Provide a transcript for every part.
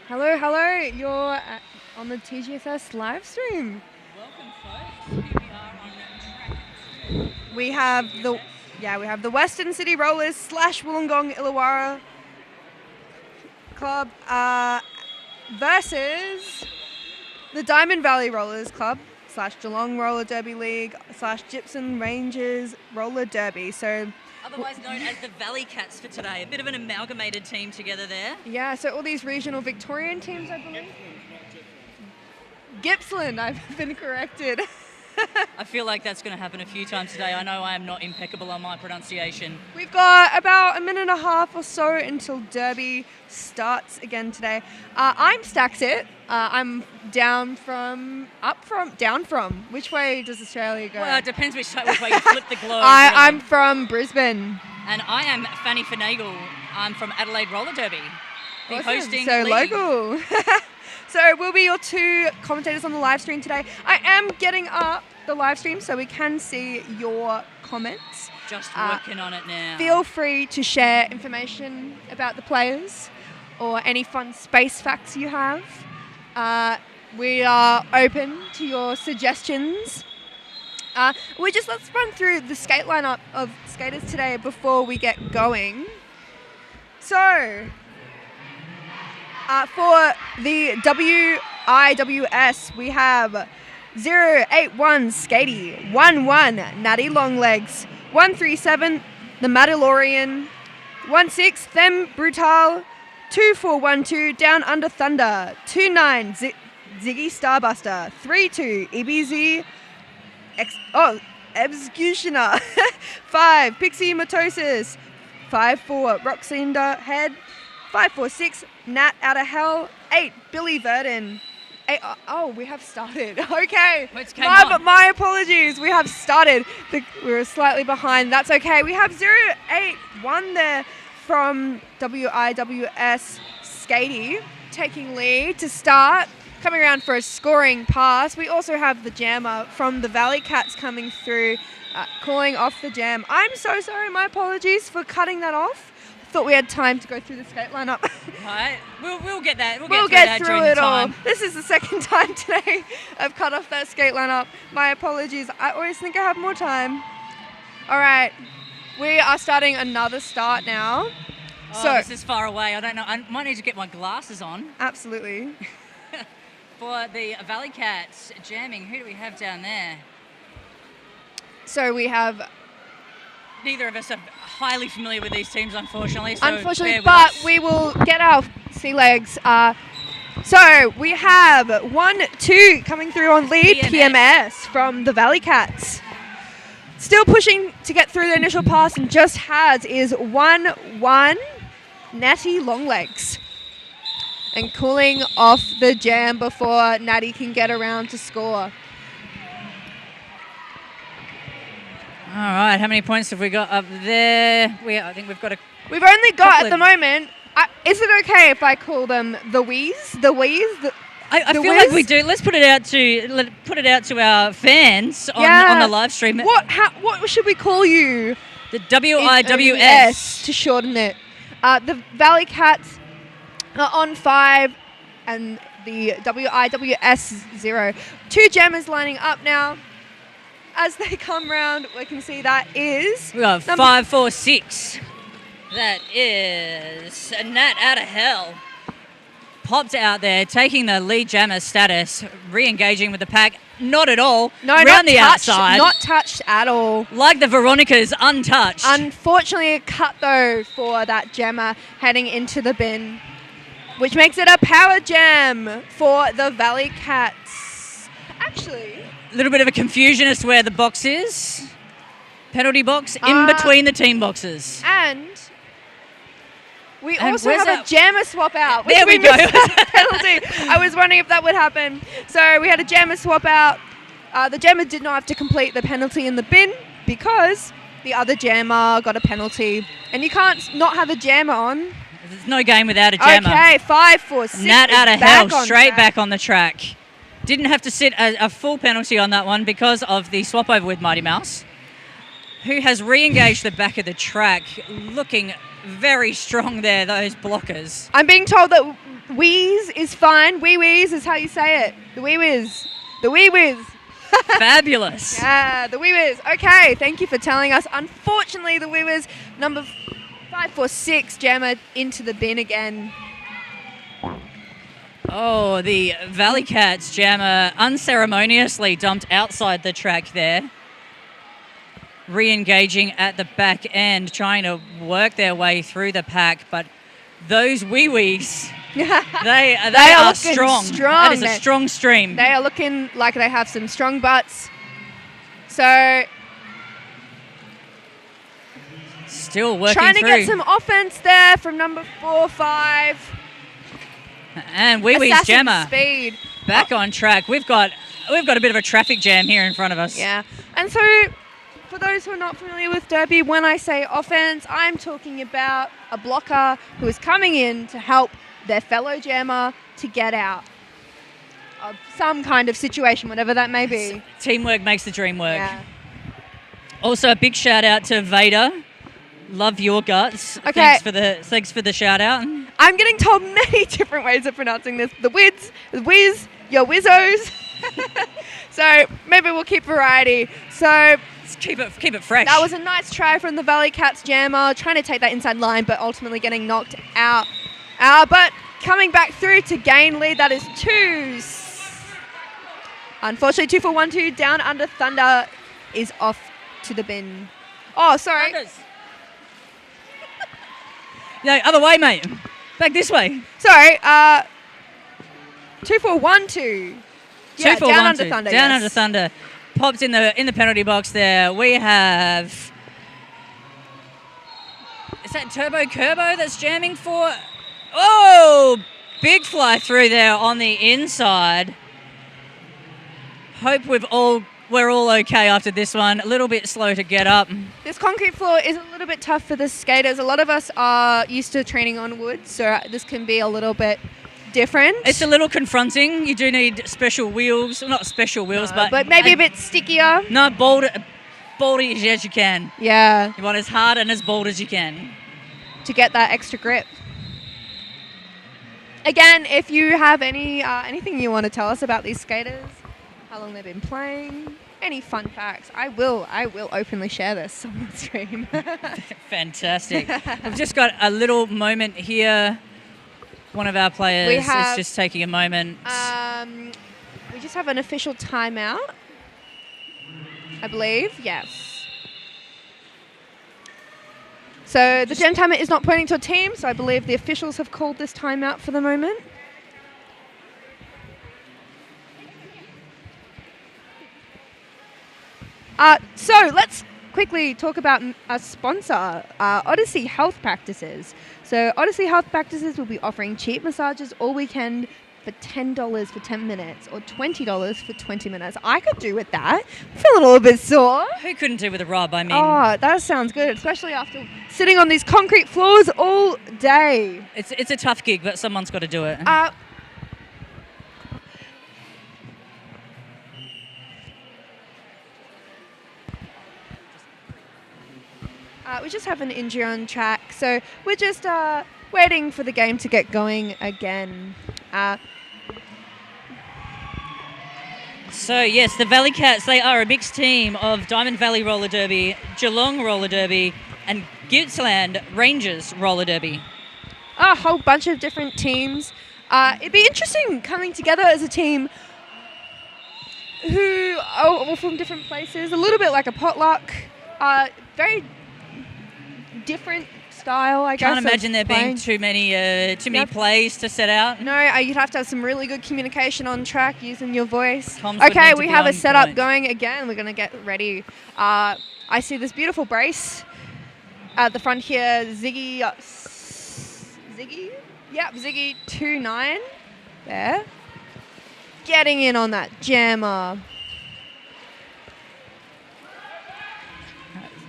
Hello, hello. You're on the TGSS live stream. Welcome, folks. Here we are on track 2. We have the Western City Rollers / Wollongong Illawara Club versus the Diamond Valley Rollers Club / Geelong Roller Derby League / Gippsland Rangers Roller Derby. So, Otherwise known as the Valley Cats for today. A bit of an amalgamated team together there. yeah, so all these regional Victorian teams, I believe. Gippsland, I've been corrected. I feel like that's going to happen a few times today. I know I am not impeccable on my pronunciation. We've got about a minute and a half or so until Derby starts again today. I'm Staxit. I'm down from. Which way does Australia go? Well, it depends which way you flip the globe. I'm from Brisbane. And I am Fanny Finagle. I'm from Adelaide Roller Derby. The Awesome. hosting So league. local. So we'll be your two commentators on the live stream today. I am getting up the live stream so we can see your comments. Just working on it now. Feel free to share information about the players or any fun space facts you have. We are open to your suggestions. Let's run through the skate lineup of skaters today before we get going. So, for the WIWS, we have 081 Skatey, 11 Natty Longlegs, 137 the Mandalorian, 16 Them Brutal, 2412 Down Under Thunder, 29 Ziggy Starbuster, 32 EBZ Executioner, 5 Pixie Mitosis, 54 Roxinda Head, 546 Nat Out of Hell, 8 Billy Verdon. We have started. Okay. My apologies. We have started. We were slightly behind. That's okay. We have 081 there from WIWS Skatey taking lead to start. Coming around for a scoring pass. We also have the jammer from the Valley Cats coming through, calling off the jam. I'm so sorry. My apologies for cutting that off. Thought we had time to go through the skate lineup. Right. We'll get that. We'll get through it all. This is the second time today I've cut off that skate lineup. My apologies. I always think I have more time. All right. We are starting another start now. So this is far away. I don't know. I might need to get my glasses on. Absolutely. For the Valley Cats jamming, who do we have down there? So we have... Neither of us are highly familiar with these teams, unfortunately. But we will get our sea legs. So we have 1-2 coming through on lead, PMS from the Valley Cats. Still pushing to get through the initial pass and just has is 1-1 Natty Longlegs. And cooling off the jam before Natty can get around to score. All right, how many points have we got up there? I think we've got We've only got at the moment. Is it okay if I call them the WIWS? The WIWS? I feel like we do. Let's put it out to our fans on the live stream. What should we call you? The WIWS to shorten it. The Valley Cats are on 5 and the WIWS 0. 2 jammers lining up now. As they come round, we can see that is... We got 546. That is a Nat Out of Hell. Popped out there, taking the lead jammer status, re-engaging with the pack. Not at all. No, round the outside. Not touched at all. Like the Veronicas, untouched. Unfortunately, a cut though for that jammer heading into the bin. which makes it a power jam for the Valley Cats. Actually, A little bit of a confusion as to where the box is. Penalty box in between the team boxes. and we And also where's have a that- jammer swap out. There we missed go. that penalty. I was wondering if that would happen. So we had a jammer swap out. The jammer did not have to complete the penalty in the bin because the other jammer got a penalty. And you can't not have a jammer on. There's no game without a jammer. Okay, 5, 4, 6. Nat is out of back hell, on straight track. back on the track. Didn't have to sit a full penalty on that one because of the swap over with Mighty Mouse, who has re-engaged the back of the track, looking very strong there, those blockers. I'm being told that wheeze is fine. Wee-wees is how you say it. The wee-whiz. The wee-whiz. Fabulous. Yeah, the wee-whiz. Okay, thank you for telling us. Unfortunately, the wee-whiz, number 546, jammer into the bin again. Oh, the Valley Cats jammer unceremoniously dumped outside the track there. Re-engaging at the back end, trying to work their way through the pack, but those wee-wees, they are looking strong. strong. That is a strong stream. They are looking like they have some strong butts. So, Still working trying to through. get some offense there from number 4, 5. And Wee-wee's Assassin jammer speed. back on track. We've got a bit of a traffic jam here in front of us. Yeah. And so, for those who are not familiar with Derby, when I say offense, I'm talking about a blocker who is coming in to help their fellow jammer to get out of some kind of situation, whatever that may be. Teamwork makes the dream work. Yeah. Also, a big shout out to Vader. Love your guts. Okay. Thanks for the shout out. I'm getting told many different ways of pronouncing this. The whiz, your whizzos. So maybe we'll keep variety. So Let's keep it fresh. that was a nice try from the Valley Cats jammer, trying to take that inside line, but ultimately getting knocked out. But coming back through to gain lead, that is 2. Unfortunately, 2 for 1, 2 down under Thunder is off to the bin. Oh, sorry. Thunders. No, other way, mate. Back this way. Sorry. 2 for 1, 2. Yeah, 2 for down 1, under 2. Thunder. Down yes. under Thunder. Popped in the penalty box there. We have. Is that Turbo Kerbo that's jamming for? Oh, big fly through there on the inside. Hope we're all okay after this one. A little bit slow to get up. This concrete floor is a little bit tough for the skaters. A lot of us are used to training on wood, so this can be a little bit different. It's a little confronting. You do need special wheels. Well, not special wheels, but maybe a bit stickier. No, bold as you can. Yeah, You want as hard and as bold as you can. to get that extra grip. Again, if you have anything you want to tell us about these skaters, how long they've been playing, any fun facts, I will openly share this on the stream. Fantastic. We've just got a little moment here. One of our players is just taking a moment. We just have an official timeout, I believe. Yes. So the jam timer is not pointing to a team, so I believe the officials have called this timeout for the moment. So let's quickly talk about a sponsor, Odyssey Health Practices. So Odyssey Health Practices will be offering cheap massages all weekend for $10 for 10 minutes or $20 for 20 minutes. I could do with that. I feel a little bit sore. Who couldn't do with a rub? I mean, Oh, that sounds good, especially after sitting on these concrete floors all day. it's a tough gig, but someone's got to do it. We just have an injury on track, so we're just waiting for the game to get going again. So, yes, the Valley Cats, they are a mixed team of Diamond Valley Roller Derby, Geelong Roller Derby, and Gippsland Rangers Roller Derby. A whole bunch of different teams. It'd be interesting coming together as a team who are all from different places, a little bit like a potluck, very different style, I guess. Can't imagine there being too many plays to set out. No, you'd have to have some really good communication on track using your voice. Comms would need Okay, to we be have a on setup point. going again. We're going to get ready. I see this beautiful brace at the front here. Ziggy? Yep, Ziggy 29 there. Getting in on that jammer.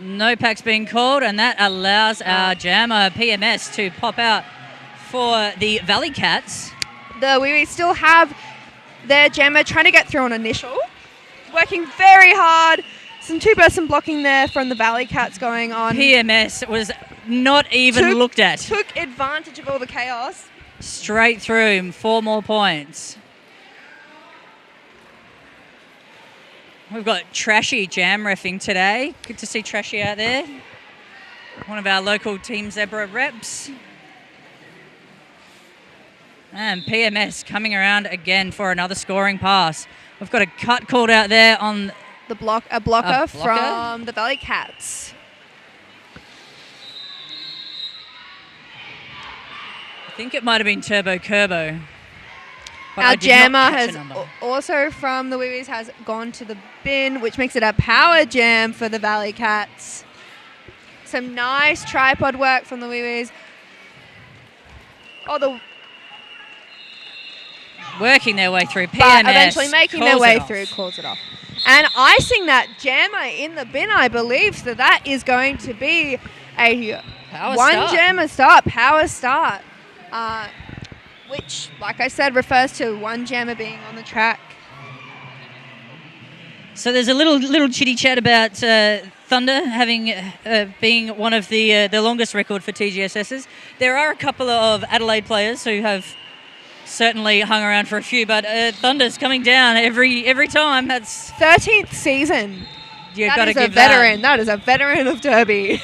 No packs being called, and that allows our jammer PMS to pop out for the Valley Cats. We still have their jammer trying to get through on initial. Working very hard. Some two-person blocking there from the Valley Cats going on. PMS was not even looked at. Took advantage of all the chaos. Straight through, 4 more points. We've got Trashy jam reffing today. Good to see Trashy out there. One of our local Team Zebra reps. And PMS coming around again for another scoring pass. We've got a cut called out there on a blocker from the Valley Cats. I think it might have been Turbo Kerbo. Our jammer has also from the WIWS has gone to the bin, which makes it a power jam for the Valley Cats. Some nice tripod work from the WIWS. Working their way through. PMS but eventually making their way through, calls it off. And icing that jammer in the bin, I believe. So that is going to be a jammer start, power start. Which, like I said, refers to one jammer being on the track. So there's a little chitty chat about Thunder having being one of the longest record for TGSSs. There are a couple of Adelaide players who have certainly hung around for a few, but Thunder's coming down every time. That's 13th season. You've got to give veteran. That is a veteran of Derby.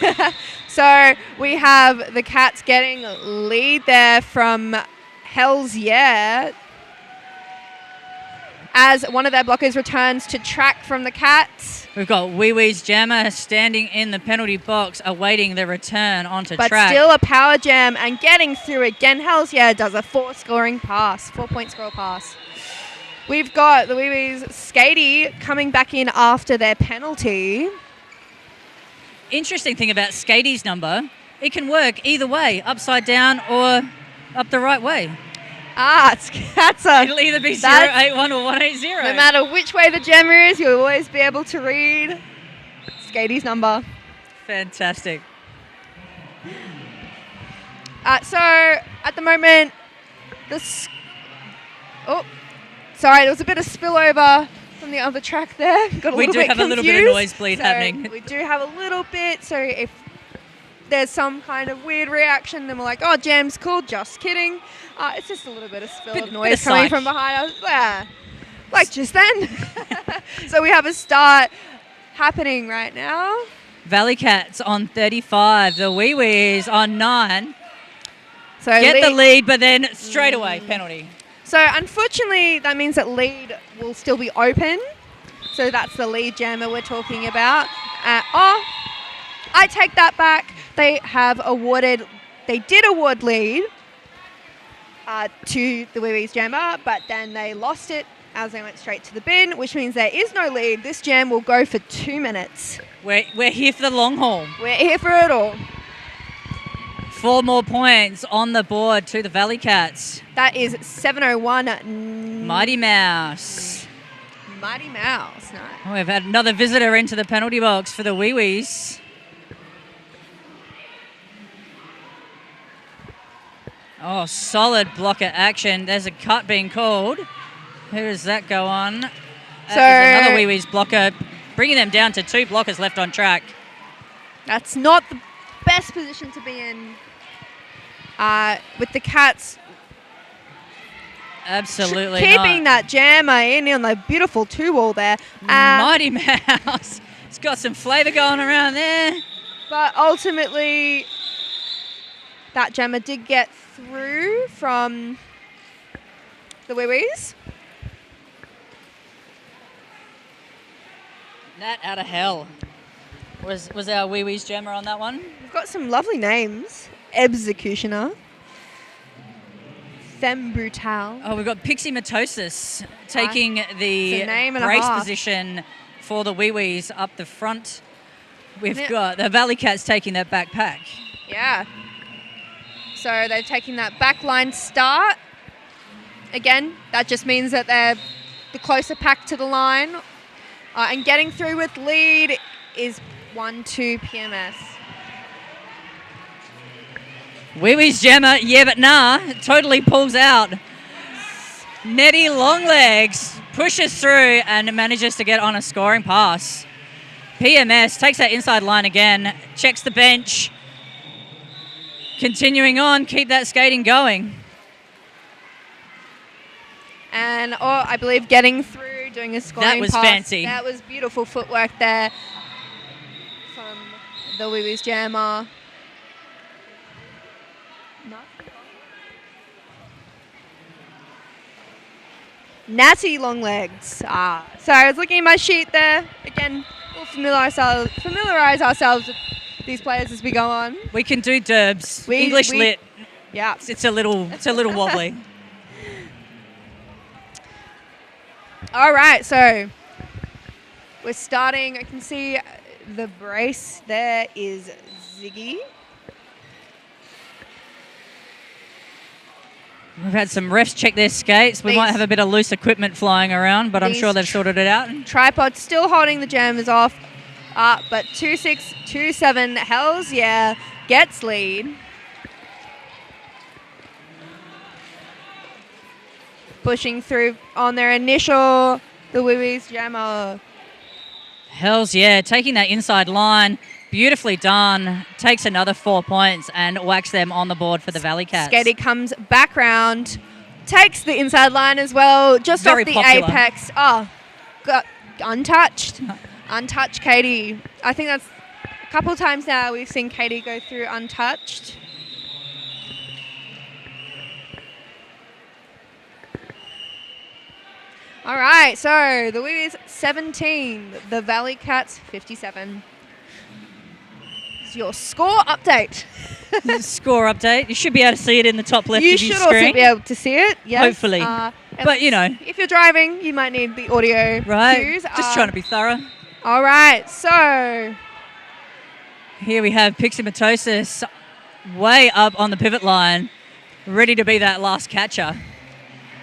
So we have the Cats getting lead there from Hells Yeah, as one of their blockers returns to track from the Cats. We've got WIWS jammer standing in the penalty box awaiting the return onto track. But still a power jam and getting through again. Hells Yeah does a 4-point score pass. We've got the WIWS Skatey coming back in after their penalty. Interesting thing about Skatey's number, it can work either way, upside down or up the right way. It'll either be 081 or 180. No matter which way the jammer is, you'll always be able to read Skatey's number. Fantastic. So at the moment, there was a bit of spillover from the other track there. We do have a little bit of nosebleed happening. We do have a little bit, so if there's some kind of weird reaction, then we're like, oh, jam's cool, just kidding. It's just a little bit of of noise coming from behind us. Like just then. So we have a start happening right now. Valley Cats on 35, the WIWS on 9. So get the lead, but then straight away, penalty. So unfortunately, that means that lead will still be open. So that's the lead jammer we're talking about. I take that back. They did award lead to the WIWS jammer, but then they lost it as they went straight to the bin, which means there is no lead. This jam will go for 2 minutes. We're here for the long haul. We're here for it all. 4 more points on the board to the Valley Cats. That is 701. Mighty Mouse. Mighty Mouse. Nice. Oh, we've had another visitor into the penalty box for the WIWS. Oh, solid blocker action. There's a cut being called. Who does that go on? There's another WIWS blocker, bringing them down to 2 blockers left on track. That's not the best position to be in with the Cats. Absolutely keeping that jammer in on the beautiful 2-wall there. Mighty Mouse. It's got some flavour going around there. But ultimately, that jammer did get through from the WIWS. Nat out of hell. was our WIWS jammer on that one. We've got some lovely names. Executioner. Femme Brutale. Oh, we've got Pixie Mitosis taking the name and a brace half. position for the WIWS up the front. We've got the Valley Cats taking that backpack. Yeah. So they're taking that backline start. Again, that just means that they're the closer pack to the line. And getting through with lead is 1-2 PMS. WIWS jammer, yeah, but nah, totally pulls out. Nettie Longlegs pushes through and manages to get on a scoring pass. PMS takes that inside line again, checks the bench. Continuing on, keep that skating going. And I believe getting through, doing a scoring pass. That was fancy. That was beautiful footwork there from the WIWS jammer. Natty Longlegs. So I was looking at my sheet there. Again, we'll familiarise ourselves with these players as we go on. We can do derbs. English lit. Yeah. It's a little wobbly. All right, so we're starting. I can see the brace there is Ziggy. We've had some refs check their skates. We might have a bit of loose equipment flying around, but I'm sure they've sorted it out. Tripod still holding the jammers off, but 2-6, 2-7, Hells Yeah gets lead. Pushing through on their initial, the WIWS jammer. Hells Yeah, taking that inside line. Beautifully done. Takes another 4 points and whacks them on the board for the Valley Cats. Skatey comes back round, takes the inside line as well, just Very off the popular. apex. Oh, got untouched. Untouched Katie. I think that's a couple times now we've seen Katie go through untouched. All right, so the WIWS 17, the Valley Cats 57. Your score update. Score update. You should be able to see it in the top left You of your should screen. also be able to see it. Yes. Hopefully. But, you know. If you're driving, you might need the audio Right. cues. Just trying to be thorough. All right, so Here we have Pixie Mitosis way up on the pivot line, ready to be that last catcher.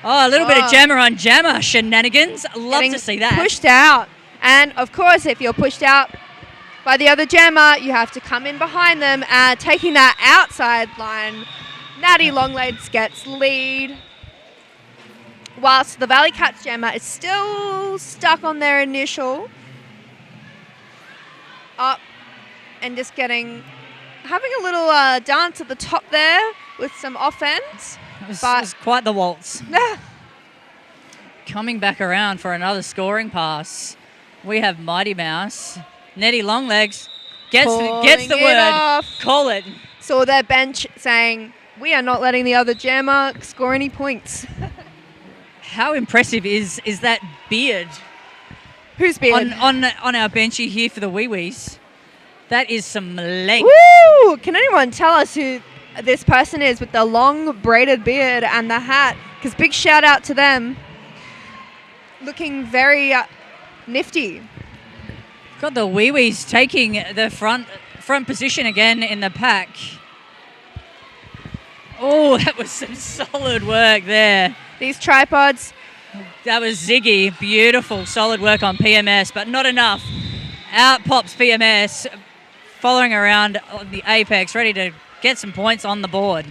Oh, a little bit of jammer on jammer shenanigans. Love to see that. Pushed out. And, of course, if you're pushed out by the other jammer, you have to come in behind them. Taking that outside line, Natty Longlegs gets lead. Whilst the Valley Cats jammer is still stuck on their initial. Up and just having a little dance at the top there with some offense. It was quite the waltz. Coming back around for another scoring pass. We have Mighty Mouse. Nettie Longlegs gets the word. Off. Call it. Saw their bench saying, we are not letting the other jammer score any points. How impressive is that beard? Whose beard? On our benchy here for the WIWS. That is some length. Woo! Can anyone tell us who this person is with the long braided beard and the hat? Because big shout out to them. Looking very nifty. Got the WIWS taking the front position again in the pack. Oh, that was some solid work there. These tripods. That was Ziggy. Beautiful, solid work on PMS, but not enough. Out pops PMS, following around on the apex, ready to get some points on the board.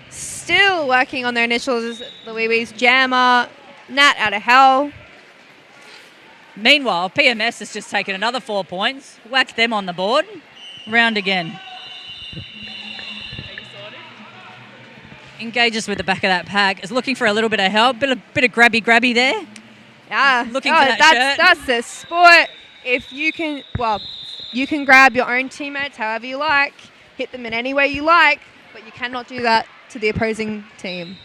Still working on their initials, the WIWS jammer. Nat out of hell. Meanwhile, PMS has just taken another 4 points, whacked them on the board. Round again. Engages with the back of that pack. Is looking for a little bit of help. Bit of grabby there. Yeah. Looking for that shirt. That's the sport. If you can, you can grab your own teammates however you like, hit them in any way you like, but you cannot do that to the opposing team.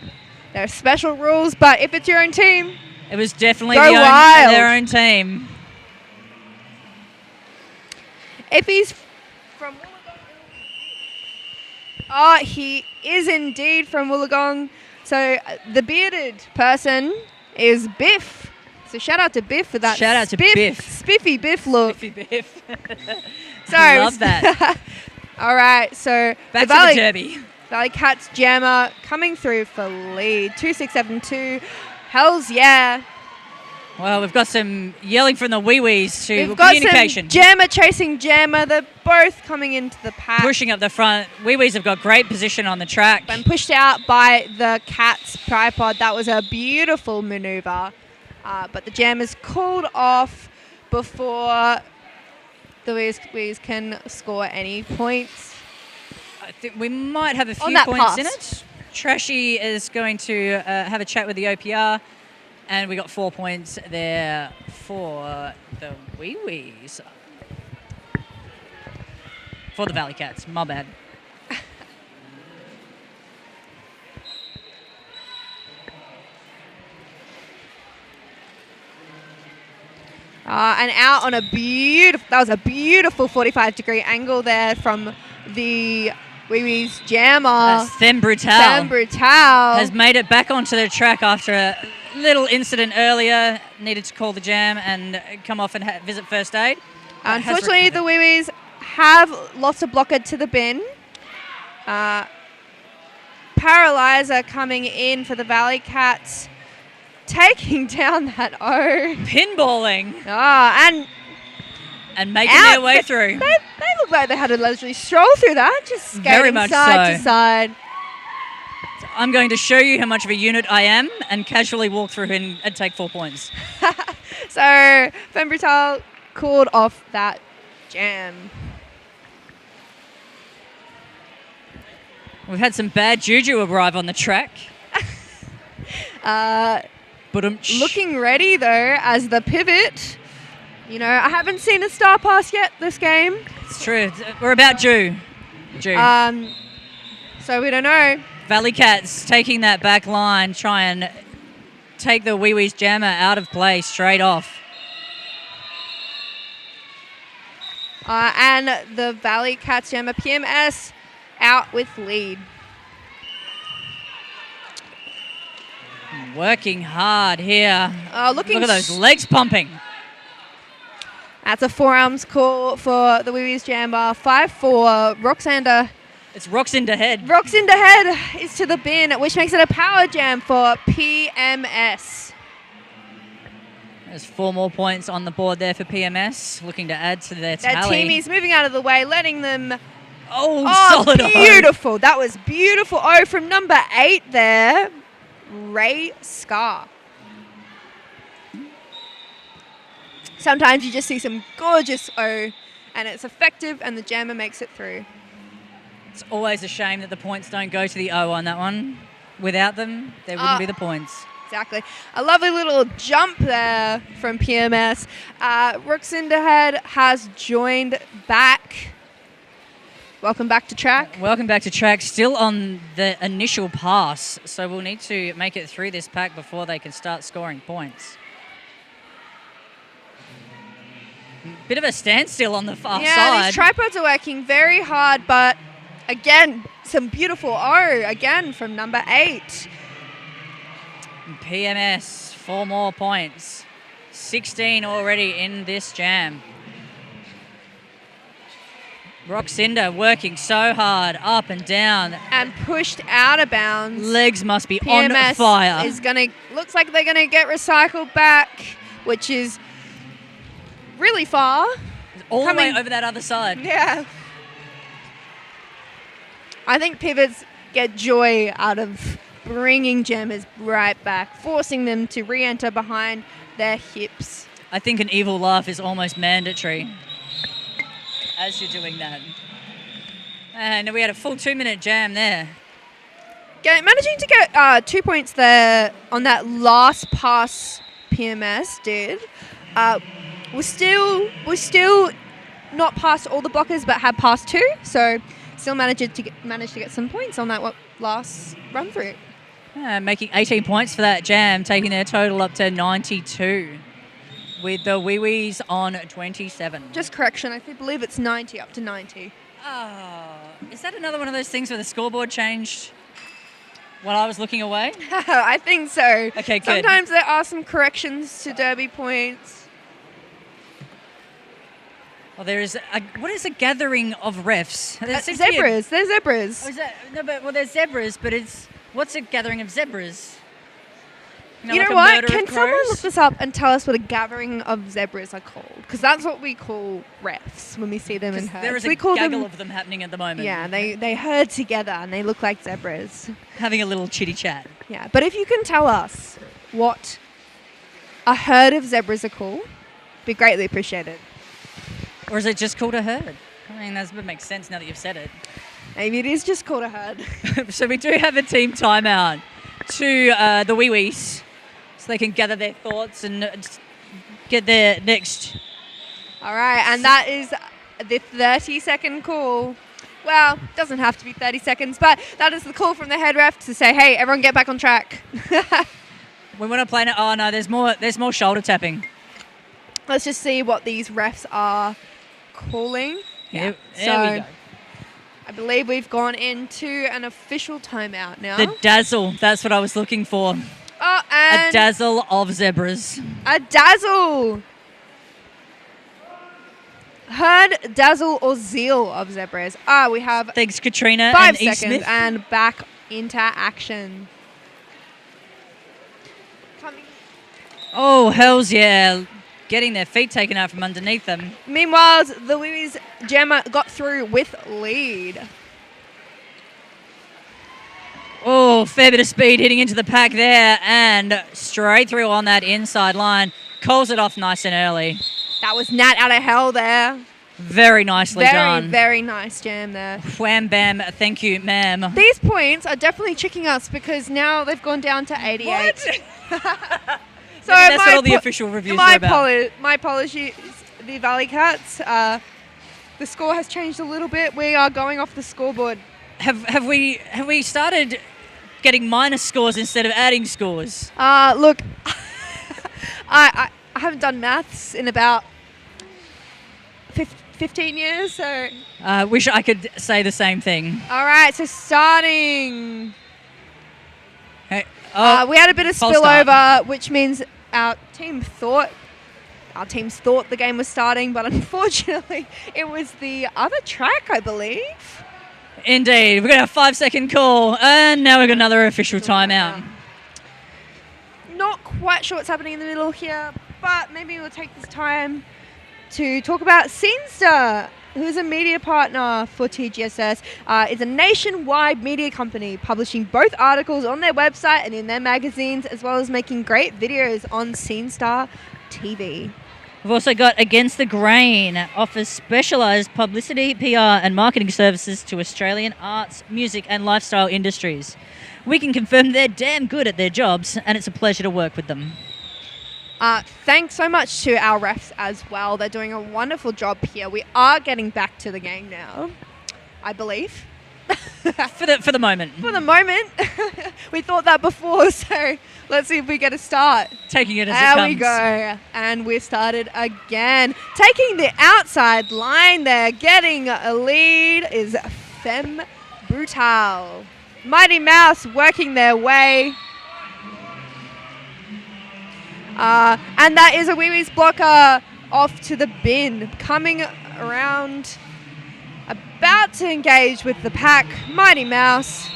There are special rules, but if it's your own team, it was definitely go their own team. If he's from Wollongong. Oh, he is indeed from Wollongong. So the bearded person is Biff. So shout out to Biff for that. Shout out to Biff. Spiffy Biff look. Spiffy Biff. So Love that. All right, so Back the to the Derby. Valley Cats Jammer coming through for lead. 2672. Hells yeah. Well, we've got some yelling from the WIWS to We've got communication. some Jammer chasing Jammer. They're both coming into the pack. Pushing up the front. WIWS have got great position on the track. Been pushed out by the Cats tripod. That was a beautiful manoeuvre. But the Jammers called off before the WIWS can score any points. I think we might have a few that points pass. in it. Trashy is going to have a chat with the OPR. And we got 4 points there for the WIWS. For the Valley Cats, my bad. And out on a beautiful, that was a beautiful 45-degree angle there from the WIWS Jammer. That's Them Brutal. Sam Brutal. Has made it back onto the track after a little incident earlier. Needed to call the jam and come off and visit first aid. Unfortunately, the WIWS have lost a blocker to the bin. Paralyzer coming in for the Valley Cats, taking down that O. Pinballing. And making their way through. They look like they had a leisurely stroll through that, just skating Very much side so. to side. I'm going to show you how much of a unit I am and casually walk through and take 4 points. So, Femme Brutal called off that jam. We've had some bad juju arrive on the track. Looking ready, though, as the pivot. You know, I haven't seen a star pass yet this game. It's true. We're about due. So we don't know. Valley Cats taking that back line, try and take the WIWS Jammer out of play straight off. And the Valley Cats Jammer PMS out with lead. Working hard here. Look at those legs pumping. That's a forearms call for the WIWS Jammer. 5-4. Roxander. It's Roxander head. Roxander head is to the bin, which makes it a power jam for PMS. There's 4 more points on the board there for PMS, looking to add to their That tally. teamie's moving out of the way, letting them... solid beautiful. That was beautiful. From number 8 there, Ray Scar. Sometimes you just see some gorgeous O, and it's effective, and the jammer makes it through. It's always a shame that the points don't go to the O on that one. Without them, there wouldn't be the points. Exactly. A lovely little jump there from PMS. Roxinderhead has joined back. Welcome back to track. Welcome back to track. Still on the initial pass, so we'll need to make it through this pack before they can start scoring points. Bit of a standstill on the far side. These tripods are working very hard, but again, some beautiful O again from number 8. PMS, 4 more points. 16 already in this jam. Roxander working so hard, up and down. And pushed out of bounds. Legs must be PMS on fire. Looks like they're gonna get recycled back, which is really far. All the way over that other side. Yeah. I think pivots get joy out of bringing jammers right back, forcing them to re-enter behind their hips. I think an evil laugh is almost mandatory as you're doing that. And we had a full 2-minute jam there. Managing to get 2 points there on that last pass PMS did. We're still not past all the blockers, but had passed 2, so still managed to get some points on that last run through. Making 18 points for that jam, taking their total up to 92. with the WIWS on 27. Just correction, I believe it's 90, up to 90. Oh, is that another one of those things where the scoreboard changed while I was looking away? I think so. Okay, good. Sometimes there are some corrections to Derby points. Well, there is what is a gathering of refs? There seems to be Zebras. There's zebras. Oh, is that, no, but well, there's zebras, but what's a gathering of zebras? You like know a what? murder of Can someone crows? look this up and tell us what a gathering of zebras are called? Because that's what we call refs when we see them in herds. There is we a call gaggle them, of them happening at the moment. Yeah, they herd together and they look like zebras. Having a little chitty chat. Yeah, but if you can tell us what a herd of zebras are called, be greatly appreciated. Or is it just called a herd? I mean, that makes sense now that you've said it. Maybe it is just called a herd. So we do have a team timeout to the WIWS, so they can gather their thoughts and get their next. All right, and that is the 30-second call. Well, doesn't have to be 30 seconds, but that is the call from the head ref to say, hey, everyone get back on track. We want to play it. Oh, no, there's more shoulder tapping. Let's just see what these refs are calling. Yeah, So there we go. I believe we've gone into an official timeout now. The dazzle, that's what I was looking for. Oh, and A dazzle of zebras. a dazzle. Herd, dazzle, or zeal of zebras. We have Thanks, Katrina 5 and E. seconds Smith. and back into action. Coming. Oh, hells yeah. Getting their feet taken out from underneath them. Meanwhile, the WIWS Gemma got through with lead. Oh, fair bit of speed hitting into the pack there and straight through on that inside line. Calls it off nice and early. That was Nat out of hell there. Very nicely done. Very nice jam there. Wham bam, thank you, ma'am. These points are definitely tricking us because now they've gone down to 88. So Maybe that's what all the official reviews are about. My apologies, the Valley Cats. The score has changed a little bit. We are going off the scoreboard. Have we started getting minus scores instead of adding scores? Look, I haven't done maths in about 15 years, so... Wish I could say the same thing. All right, so starting... Hey, we had a bit of false start. spillover, which means our teams thought the game was starting, but unfortunately it was the other track, I believe. Indeed. We've got a 5-second call, and now we've got another official timeout. Not quite sure what's happening in the middle here, but maybe we'll take this time to talk about Scenester, who is a media partner for TGSS. It's a nationwide media company publishing both articles on their website and in their magazines, as well as making great videos on Scenestar TV. We've also got Against the Grain, offers specialised publicity, PR and marketing services to Australian arts, music and lifestyle industries. We can confirm they're damn good at their jobs and it's a pleasure to work with them. Thanks so much to our refs as well. They're doing a wonderful job here. We are getting back to the game now, I believe. For the moment. For the moment. We thought that before, so let's see if we get a start. Taking it as there it comes. We go. And we've started again. Taking the outside line there, getting a lead is Femme Brutale. Mighty Mouse working their way. And that is a WIWS blocker off to the bin. Coming around, about to engage with the pack. Mighty Mouse.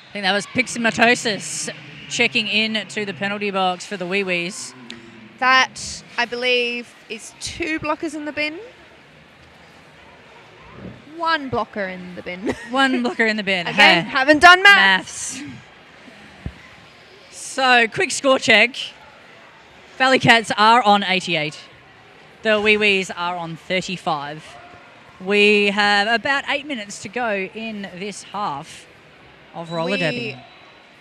I think that was Piximatosis checking in to the penalty box for the WIWS. That, I believe, is 2 blockers in the bin. 1 blocker in the bin. 1 blocker in the bin. Again, Hey, haven't done maths. So, quick score check. Valley Cats are on 88. The WIWS are on 35. We have about 8 minutes to go in this half of Roller Derby. We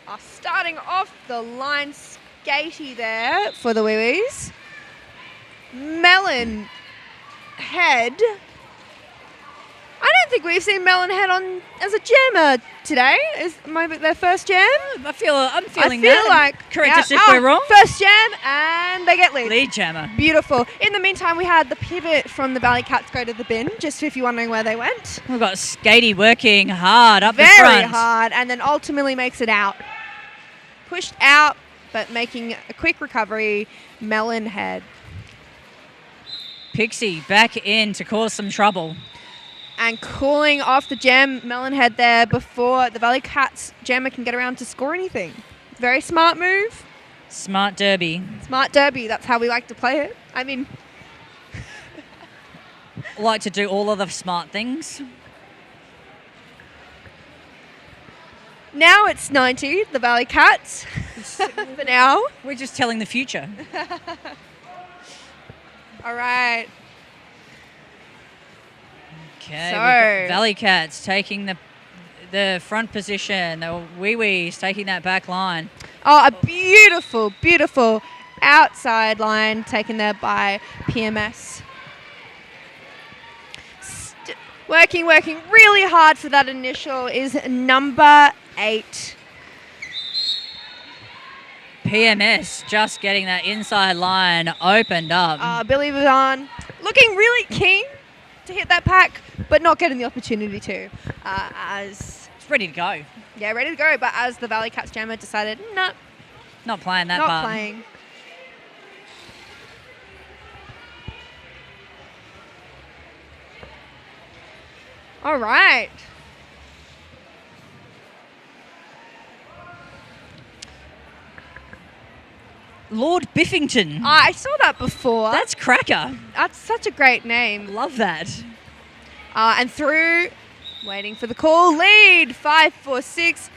are starting off the line skatey there for the WIWS. Melon Head. I don't think we've seen Melon Head on as a jammer today. Is maybe their first jam? I'm feeling feel that. like Correct us if we're wrong. First jam, and they get Lead jammer. Beautiful. In the meantime, we had the pivot from the Valley Cats go to the bin, just if you're wondering where they went. We've got Skatey working hard up the Very front. hard, and then ultimately makes it out. Pushed out, but making a quick recovery. Melon Head. Pixie back in to cause some trouble. And cooling off the jam, Melon Head there before the Valley Cats jammer can get around to score anything. Very smart move. Smart derby. Smart derby, that's how we like to play it. I mean... Like to do all of the smart things. Now it's 90, the Valley Cats. For now. We're just telling the future. All right. Okay, So- we've got Valley Cats taking the front position. The WIWS taking that back line. Oh, a beautiful, beautiful outside line taken there by PMS. Working really hard for that initial is number 8. PMS just getting that inside line opened up. Billy Vaughn looking really keen to hit that pack, but not getting the opportunity to. As It's ready to go. yeah, ready to go, but as the Valley Cats jammer decided, nah, Not playing that not part. playing. All right. Lord Biffington. I saw that before. That's cracker. That's such a great name. Love that. And through, waiting for the call, lead, 5-4-6.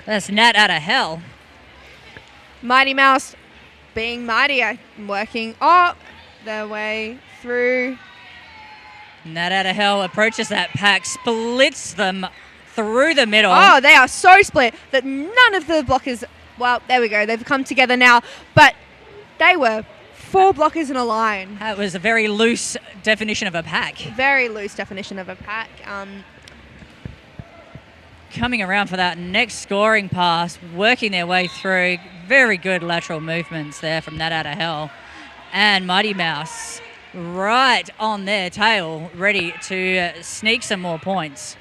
That's Nat out of hell. Mighty Mouse being mighty, working their way through. Nat out of hell approaches that pack, splits them through the middle. Oh, they are so split that none of the blockers, well, there we go, they've come together now, but they were 4 blockers in a line. That was a very loose definition of a pack. Very loose definition of a pack. Coming around for that next scoring pass, working their way through. Very good lateral movements there from Nat out of hell. And Mighty Mouse right on their tail, ready to sneak some more points.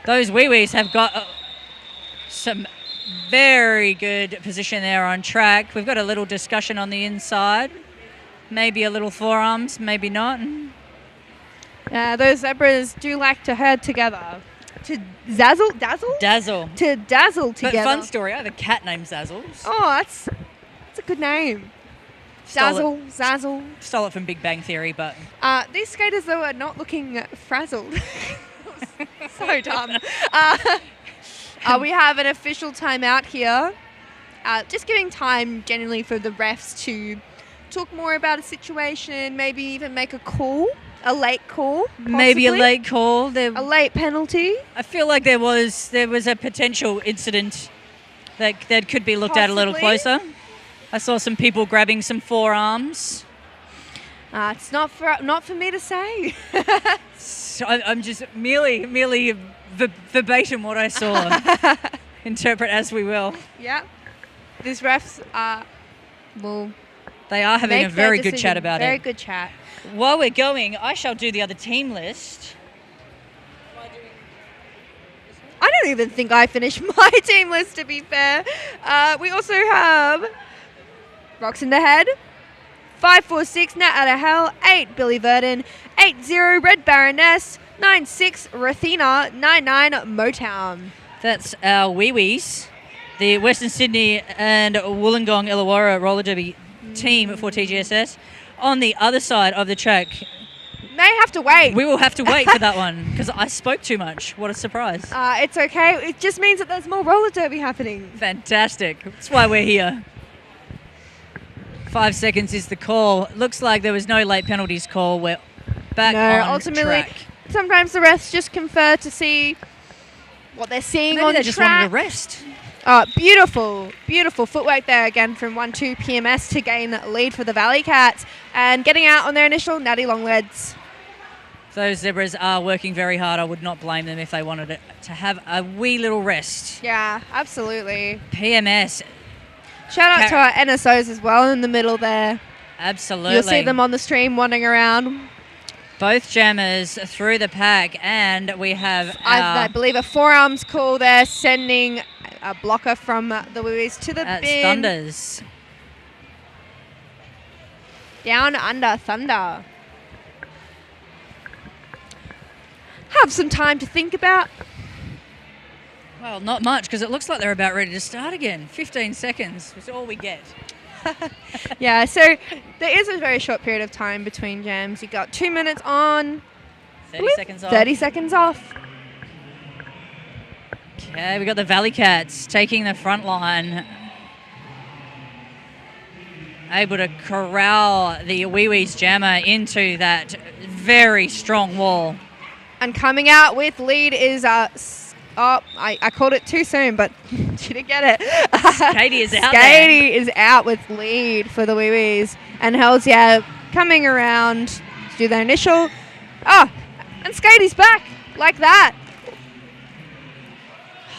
Those WIWS have got some very good position there on track. We've got a little discussion on the inside. Maybe a little forearms, maybe not. Those zebras do like to herd together. To dazzle? To dazzle together. But fun story, I have a cat named Zazzles. Oh, that's a good name. Zazzle. Stole it from Big Bang Theory, but... These skaters, though, are not looking frazzled. So dumb. We have an official timeout here. Just giving time generally for the refs to talk more about a situation, maybe even make a call, a late call. Possibly. Maybe a late call. A late penalty. I feel like there was a potential incident that could be looked at a little closer. I saw some people grabbing some forearms. It's not for me to say. So I'm just merely verbatim what I saw. Interpret as we will. Yeah. These refs will. They are having a very good chat about it. Very good chat. While we're going, I shall do the other team list. I don't even think I finished my team list, to be fair. We also have Rocks in the Head, 5-4-6 Nat out of hell, 8 Billy Verdon, 8-0 Red Baroness, 9-6 Rathina, 9-9 Motown. That's our WIWS, the Western Sydney and Wollongong Illawara Roller Derby team for TGSS. On the other side of the track, May have to wait. we will have to wait for that one because I spoke too much. What a surprise. It's okay. It just means that there's more roller derby happening. Fantastic. That's why we're here. 5 seconds is the call. Looks like there was no late penalties call. We're back on ultimately, track. sometimes the refs just confer to see what they're seeing Maybe on they the just track. wanted to rest. Beautiful footwork there again from 1-2 PMS to gain lead for the Valley Cats and getting out on their initial natty long leads. Those zebras are working very hard. I would not blame them if they wanted it to have a wee little rest. Yeah, absolutely. PMS. Shout out to our NSOs as well in the middle there. Absolutely. You'll see them on the stream wandering around. Both jammers through the pack, and we have I believe a forearms call there, sending a blocker from the WIWS to the bin. Thunders. Down under Thunder. Have some time to think about. Well, not much, because it looks like they're about ready to start again. 15 seconds is all we get. Yeah, so there is a very short period of time between jams. You got 2 minutes on. 30 seconds off. 30 seconds off. Okay, we got the Valley Cats taking the front line. Able to corral the WIWS jammer into that very strong wall. And coming out with lead is I called it too soon, but she didn't get it. Skatey is out Skatey is out with lead for the WIWS. And Hells, coming around to do their initial. Oh, and Skatey's back like that.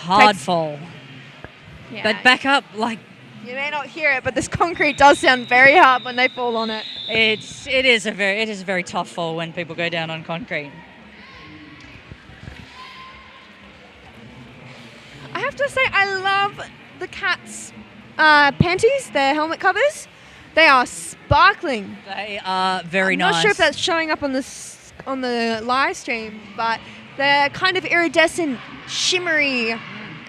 Hard fall. Yeah. But back up, like, You may not hear it, but this concrete does sound very hard when they fall on it. it is a very tough fall when people go down on concrete. I have to say, I love the Cats' panties, their helmet covers. They are sparkling. They are very I'm nice. not sure if that's showing up on the live stream, but they're kind of iridescent, shimmery.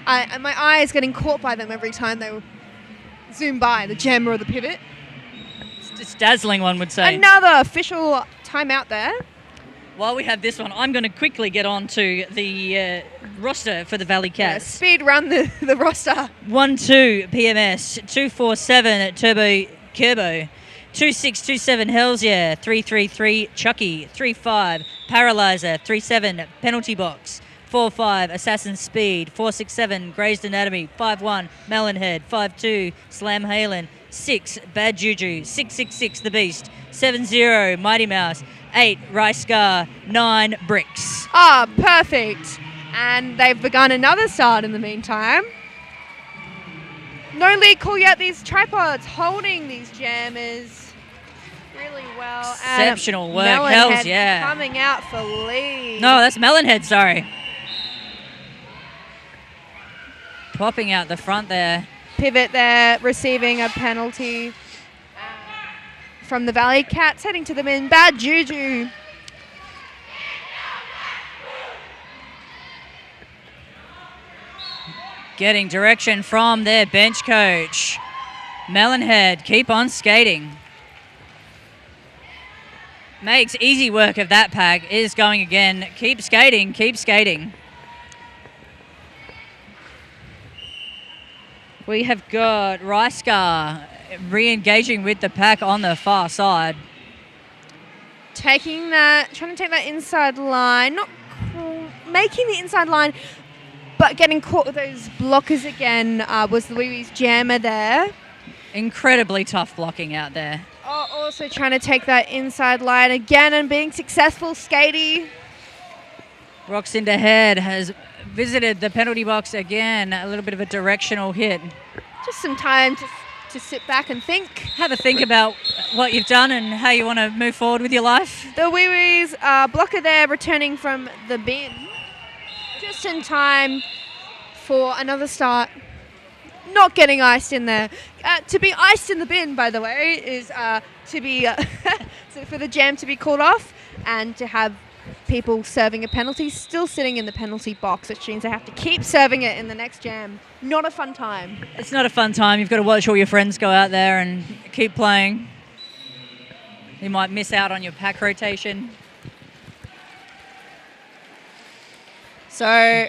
And my eye is getting caught by them every time they zoom by, the gem or the pivot. It's dazzling, one would say. Another official timeout there. While we have this one, I'm going to quickly get on to the roster for the Valley Cats. Speed run the roster. 1-2 PMS, 247 Turbo Kerbo, 2627 Hells Yeah, 333 Chucky, 35 Paralyzer, 37 Penalty Box, 45 Assassin Speed, 467 Grazed Anatomy, 51 Melonhead, 52 Slam Halen, 6 Bad Juju, 666 The Beast, 70 Mighty Mouse, 8 Rice Scar, 9 Bricks. Ah, perfect. And they've begun another start in the meantime. No lead call yet. These tripods holding these jammers really well. Exceptional work, Melonhead Hells Yeah. coming out for lead. No, that's Melonhead, sorry. Popping out the front there. Pivot there, receiving a penalty from the Valley Cats, heading to the bin. Bad Juju. Getting direction from their bench coach. Melonhead, keep on skating. Makes easy work of that pack, is going again. Keep skating, keep skating. We have got Ricecar re-engaging with the pack on the far side. Trying to take that inside line, making the inside line, but getting caught with those blockers again was the WIWS jammer there. Incredibly tough blocking out there. Oh, also trying to take that inside line again and being successful, Skatey. Roxinda Head has visited the penalty box again. A little bit of a directional hit. Just some time to sit back and think. Have a think about what you've done and how you want to move forward with your life. The WIWS blocker there returning from the bin. Just in time for another start. Not getting iced in there. To be iced in the bin, by the way, is to be so for the jam to be called off and to have people serving a penalty still sitting in the penalty box, which means they have to keep serving it in the next jam. Not a fun time. It's not a fun time. You've got to watch all your friends go out there and keep playing. You might miss out on your pack rotation. So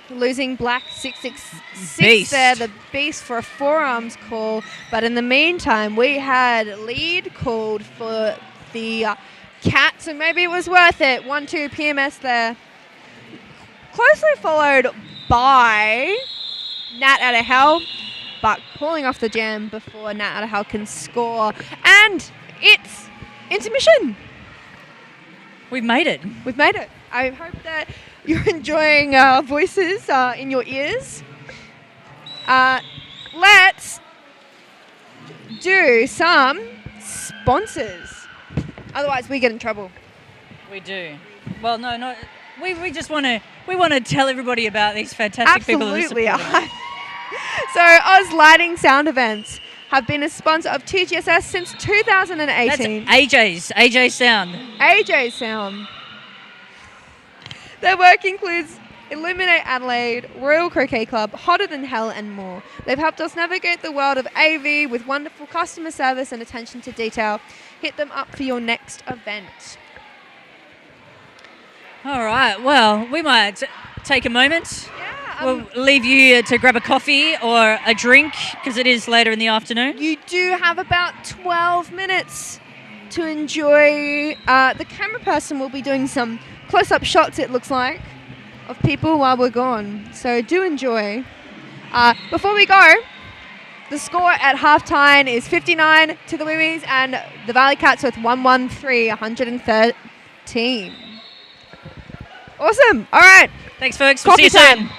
losing Black 666 Beast. there, the Beast, for a forearms call. But in the meantime, we had lead called for the Cats, and maybe it was worth it. 1-2 PMS there. Closely followed by Nat Out of Hell, but pulling off the jam before Nat Out of Hell can score. And it's intermission. We've made it. We've made it. I hope that you're enjoying our voices in your ears. Let's do some sponsors. Otherwise, we get in trouble. We do. Well, no, not. We just want to tell everybody about these fantastic people that Absolutely. support us. So, Oz Lighting Sound Events have been a sponsor of TGSS since 2018. That's AJ Sound. AJ Sound. Their work includes Illuminate Adelaide, Royal Croquet Club, Hotter Than Hell, and more. They've helped us navigate the world of AV with wonderful customer service and attention to detail. Hit them up for your next event. All right. Well, we might take a moment. Yeah. We'll leave you to grab a coffee or a drink because it is later in the afternoon. You do have about 12 minutes to enjoy. The camera person will be doing some close-up shots, it looks like, of people while we're gone. So do enjoy. Before we go, the score at halftime is 59 to the WIWS and the Valley Cats with 113. Awesome. All right. Thanks, folks. We'll Coffee see you soon. time.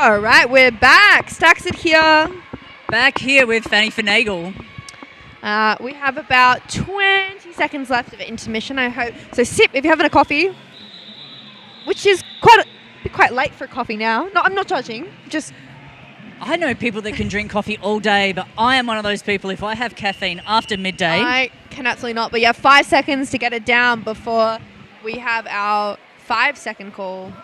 All right, we're back. Stacks it here. Back here with Fanny Finagle. We have about 20 seconds left of intermission, I hope. So sip if you're having a coffee, which is quite late for coffee now. No, I'm not judging. Just I know people that can drink coffee all day, but I am one of those people, if I have caffeine after midday... I can absolutely not. But you have 5 seconds to get it down before we have our 5-second call.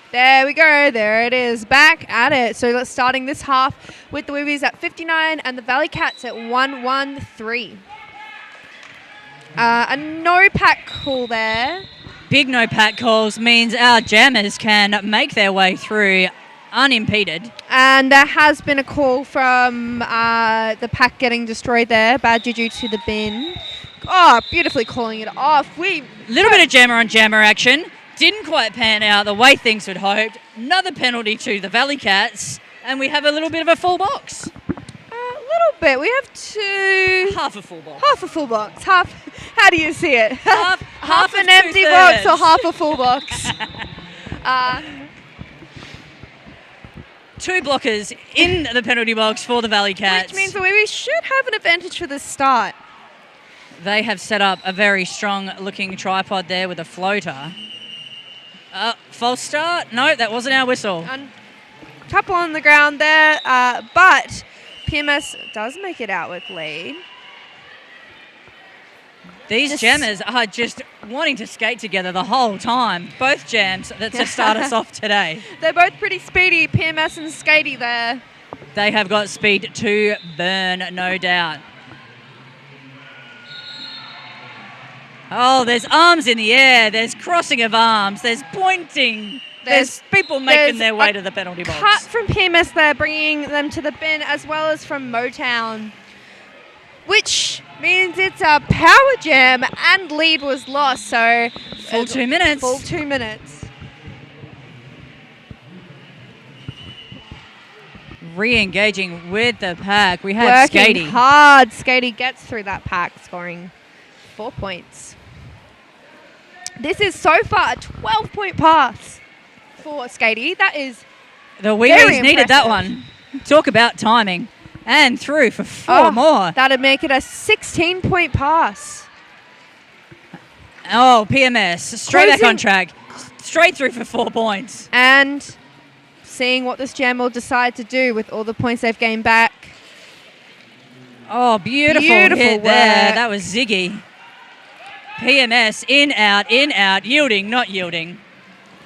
There we go. There it is. Back at it. So let's starting this half with the WIWS at 59 and the Valley Cats at 113. A no pack call there. Big no pack calls means our jammers can make their way through unimpeded. And there has been a call from the pack getting destroyed there. Bad juju to the bin. Oh, beautifully calling it off. Little bit of jammer on jammer action. Didn't quite pan out the way things would hoped. Another penalty to the Valley Cats. And we have a little bit of a full box. A little bit. We have two... Half a full box. Half a full box. Half... How do you see it? Half an empty box or half a full box? Two blockers in the penalty box for the Valley Cats. Which means that we should have an advantage for the start. They have set up a very strong looking tripod there with a floater. False start? No, that wasn't our whistle. Couple on the ground there, but PMS does make it out with lead. These jammers are just wanting to skate together the whole time. Both jams that to start us off today. They're both pretty speedy, PMS and Skatey there. They have got speed to burn, no doubt. Oh, there's arms in the air. There's crossing of arms. There's pointing. There's people making their way to the penalty box. Cut from PMS there, bringing them to the bin, as well as from Motown, which means it's a power jam and lead was lost. So full 2 minutes. Full 2 minutes. Re-engaging with the pack. We have Working Skatey. hard. Skatey gets through that pack, scoring 4 points. This is so far a 12-point pass for Skatey. That is the WIWS needed that one. Talk about timing. And through for 4 more. That'd make it a 16-point pass. Oh, PMS. Straight back on track. Straight through for 4 points. And seeing what this jam will decide to do with all the points they've gained back. Oh, beautiful hit there. That was Ziggy. PMS, in, out, yielding, not yielding.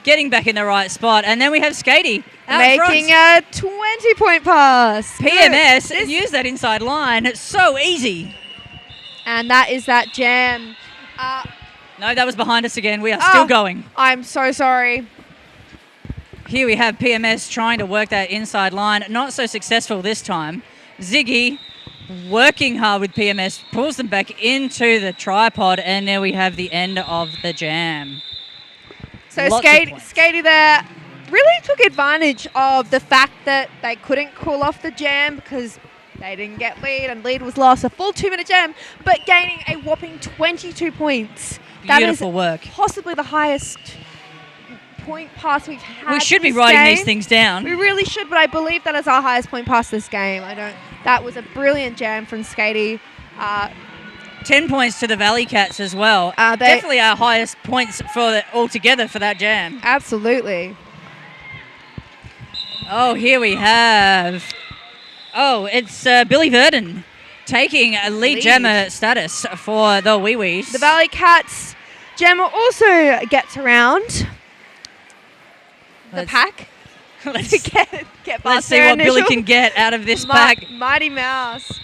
Getting back in the right spot. And then we have Skatey making a 20-point pass. PMS, use that inside line. It's so easy. And that is that jam. No, that was behind us again. We are still going. I'm so sorry. Here we have PMS trying to work that inside line. Not so successful this time. Ziggy working hard with PMS, pulls them back into the tripod, and there we have the end of the jam. So Skatey there really took advantage of the fact that they couldn't call off the jam because they didn't get lead and lead was lost. A full 2-minute jam, but gaining a whopping 22 points. Beautiful work. Possibly the highest point pass we've had. We should be writing these things down. We really should, but I believe that is our highest point pass this game. That was a brilliant jam from Skatey. 10 points to the Valley Cats as well. Definitely our highest points altogether for that jam. Absolutely. Oh, here we have... Oh, it's Billy Verdon taking a lead jammer status for the WIWS. The Valley Cats jammer also gets around the pack. Let's Let's see what Billy can get out of this pack. Mighty Mouse.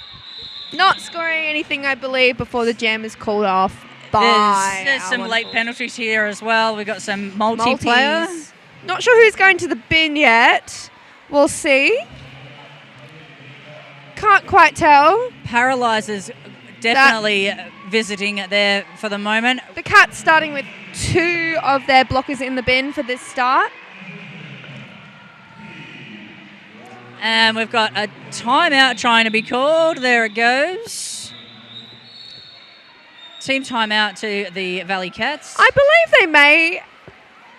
Not scoring anything, I believe, before the jam is called off by... There's some late penalties here as well. We've got some multiplayer. Not sure who's going to the bin yet. We'll see. Can't quite tell. Paralysers definitely visiting there for the moment. The Cats starting with 2 of their blockers in the bin for this start. And we've got a timeout trying to be called. There it goes. Team timeout to the Valley Cats. I believe they may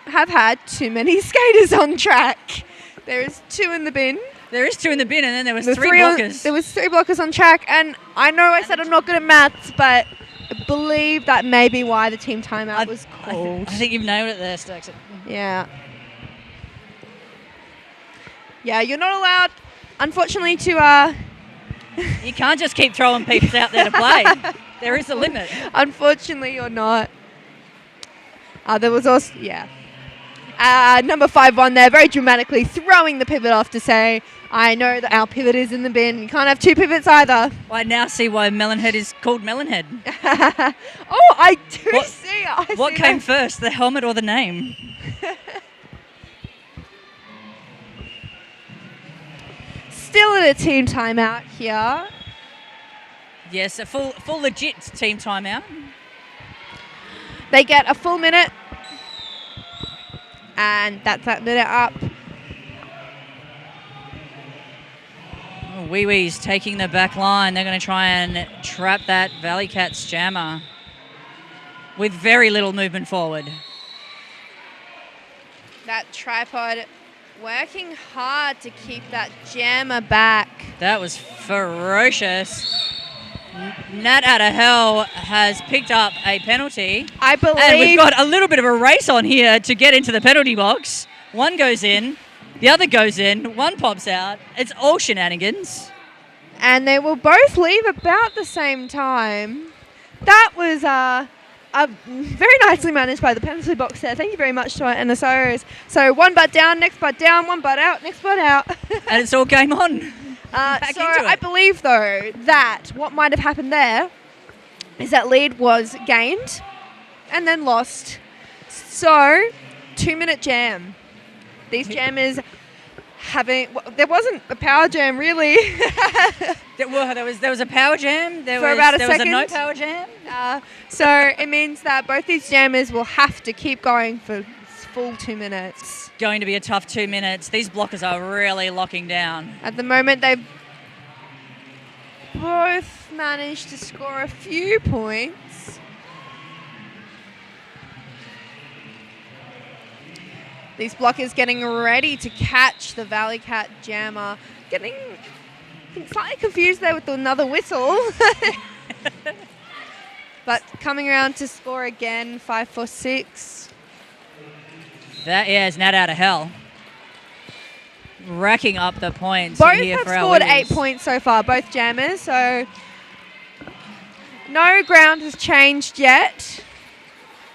have had too many skaters on track. There is 2 in the bin. There is 2 in the bin, and then there was 3 blockers. There was 3 blockers on track, and I know I said I'm not good at maths, but I believe that may be why the team timeout was called. I think you've nailed it there, Stokes. Yeah. Yeah, you're not allowed, unfortunately, to... You can't just keep throwing people out there to play. There is a limit. Unfortunately, you're not. There was also... Yeah. Number 5 won there, very dramatically throwing the pivot off to say, I know that our pivot is in the bin. You can't have 2 pivots either. I now see why Melonhead is called Melonhead. Oh, I do see it. What came first, the helmet or the name? Still at a team timeout here. Yes, a full legit team timeout. They get a full minute. And that's that minute up. WIWS taking the back line. They're going to try and trap that Valley Cats jammer with very little movement forward. That tripod working hard to keep that jammer back. That was ferocious. Nat out of hell has picked up a penalty. I believe. And we've got a little bit of a race on here to get into the penalty box. One goes in, the other goes in, one pops out. It's all shenanigans. And they will both leave about the same time. That was very nicely managed by the penalty box there. Thank you very much to our NSOs. So 1 butt down, next butt down, 1 butt out, next butt out. And it's all game on. So I believe, though, that what might have happened there is that lead was gained and then lost. So, 2-minute jam. These jammers there wasn't a power jam, really. There was a power jam. There was a no power jam. So, it means that both these jammers will have to keep going for full 2 minutes. Going to be a tough 2 minutes. These blockers are really locking down. At the moment, they've both managed to score a few points. These blockers getting ready to catch the Valley Cat jammer. Getting slightly confused there with another whistle. But coming around to score again, 5-4-6. That is Nat out of hell. Racking up the points. Both here have for scored our 8 points so far, both jammers. So no ground has changed yet.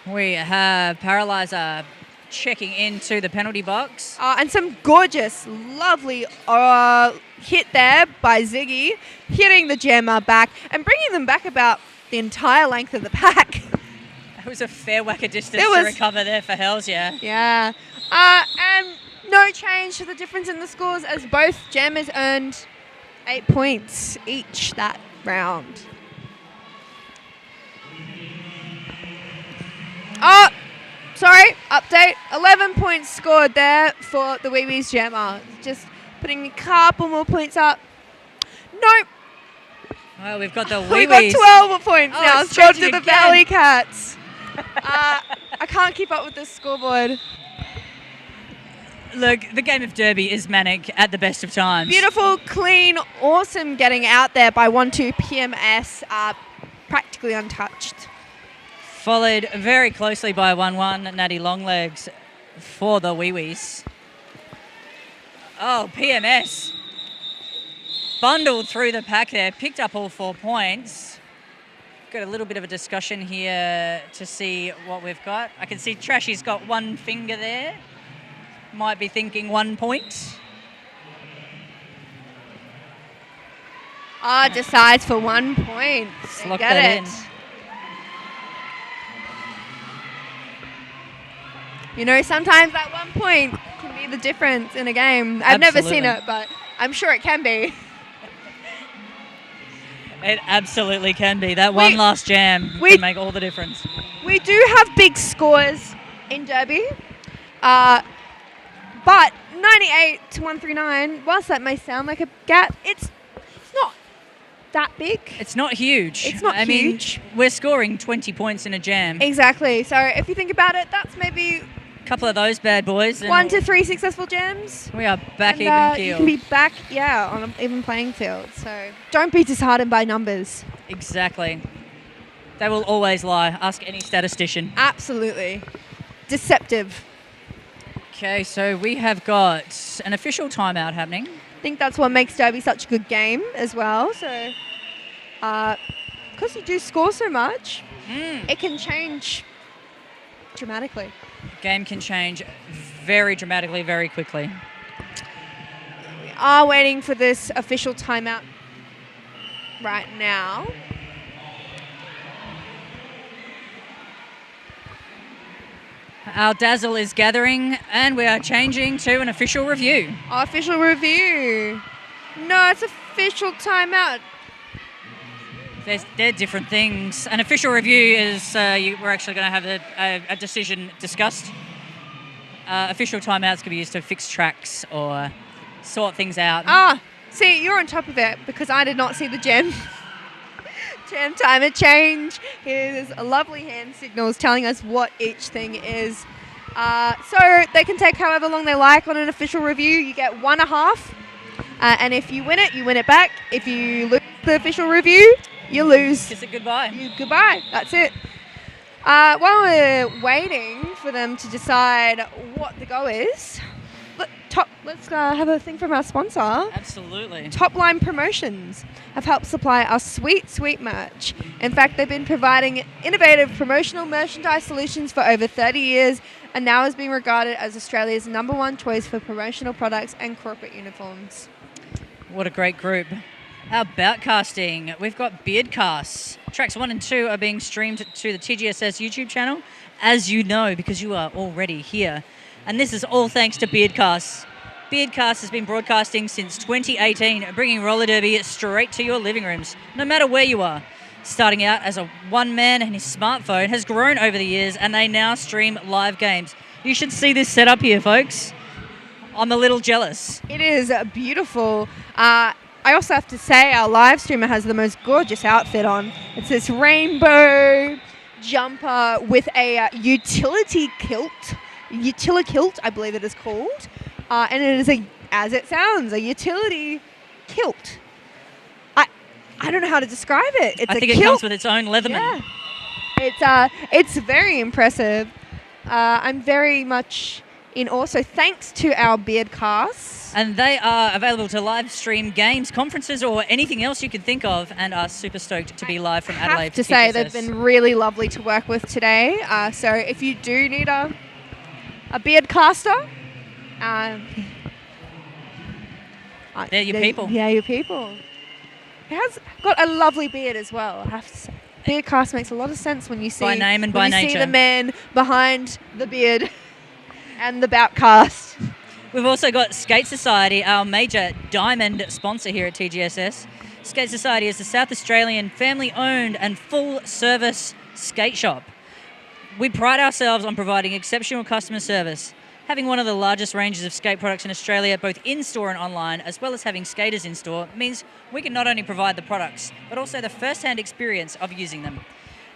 We have Paralyzer checking into the penalty box. And some gorgeous, lovely hit there by Ziggy, hitting the jammer back and bringing them back about the entire length of the pack. It was a fair whack of distance to recover there for Hells, yeah. Yeah. And no change to the difference in the scores as both jammers earned 8 points each that round. Oh, sorry, update. 11 points scored there for the WIWS jammer. Just putting a couple more points up. Nope. Well, we've got the WIWS. We've got 12 points now scored to the Valley Cats. I can't keep up with this scoreboard. Look, the game of Derby is manic at the best of times. Beautiful, clean, awesome getting out there by 1-2 PMS, practically untouched. Followed very closely by 1-1 Natty Longlegs for the WIWS. Oh, PMS. Bundled through the pack there, picked up all 4 points. Got a little bit of a discussion here to see what we've got. I can see Trashy's got 1 finger there. Might be thinking 1 point. Decides for 1 point. Lock that in. You know, sometimes that 1 point can be the difference in a game. I've never seen it, but I'm sure it can be. It absolutely can be. That one last jam can make all the difference. We do have big scores in Derby, but 98 to 139, whilst that may sound like a gap, it's not that big. It's not huge. It's not huge. I mean, we're scoring 20 points in a jam. Exactly. So if you think about it, that's maybe Couple of those bad boys. And 1 to 3 successful jams. we are back And, even you keel. can be back, on an even playing field. So don't be disheartened by numbers. Exactly. They will always lie. Ask any statistician. Absolutely. Deceptive. Okay, so we have got an official timeout happening. I think that's what makes Derby such a good game as well. So, because you do score so much, it can change dramatically. Game can change very dramatically, very quickly. We are waiting for this official timeout right now. Our dazzle is gathering, and we are changing to an official review. Official review. No, it's official timeout. They're different things. An official review is we're actually going to have a decision discussed. Official timeouts can be used to fix tracks or sort things out. See, you're on top of it because I did not see the jam timer change. Here's lovely hand signals telling us what each thing is. So they can take however long they like on an official review. You get 1.5. And if you win it back. If you lose the official review, you lose. Kiss it goodbye. Goodbye. That's it. While we're waiting for them to decide what the go is, let's have a thing from our sponsor. Absolutely. Top Line Promotions have helped supply our sweet, sweet merch. In fact, they've been providing innovative promotional merchandise solutions for over 30 years and now is being regarded as Australia's #1 choice for promotional products and corporate uniforms. What a great group. Our boutcasting, we've got beard casts. Tracks 1 and 2 are being streamed to the TGSS YouTube channel, as you know, because you are already here. And this is all thanks to Beardcasts. Beardcast has been broadcasting since 2018, bringing roller derby straight to your living rooms, no matter where you are. Starting out as a one-man and his smartphone has grown over the years, and they now stream live games. You should see this setup here, folks. I'm a little jealous. It is beautiful. I also have to say our live streamer has the most gorgeous outfit on. It's this rainbow jumper with a utility kilt, I believe it is called. And it is, as it sounds, a utility kilt. I don't know how to describe it. It's I think a it kilt. comes with its own Leatherman. Yeah. It's very impressive. I'm very much in awe. So thanks to our beard casts. And they are available to live stream games, conferences, or anything else you can think of, and are super stoked to be live from Adelaide. I have to say they've been really lovely to work with today. So if you do need a beard caster, they're your people. Yeah, your people. It has got a lovely beard as well, I have to say. Beard cast makes a lot of sense when you see by name and by nature. See the man behind the beard and the bout cast. We've also got Skate Society, our major diamond sponsor here at TGSS. Skate Society is a South Australian family-owned and full-service skate shop. We pride ourselves on providing exceptional customer service. Having one of the largest ranges of skate products in Australia, both in-store and online, as well as having skaters in-store, means we can not only provide the products, but also the first-hand experience of using them.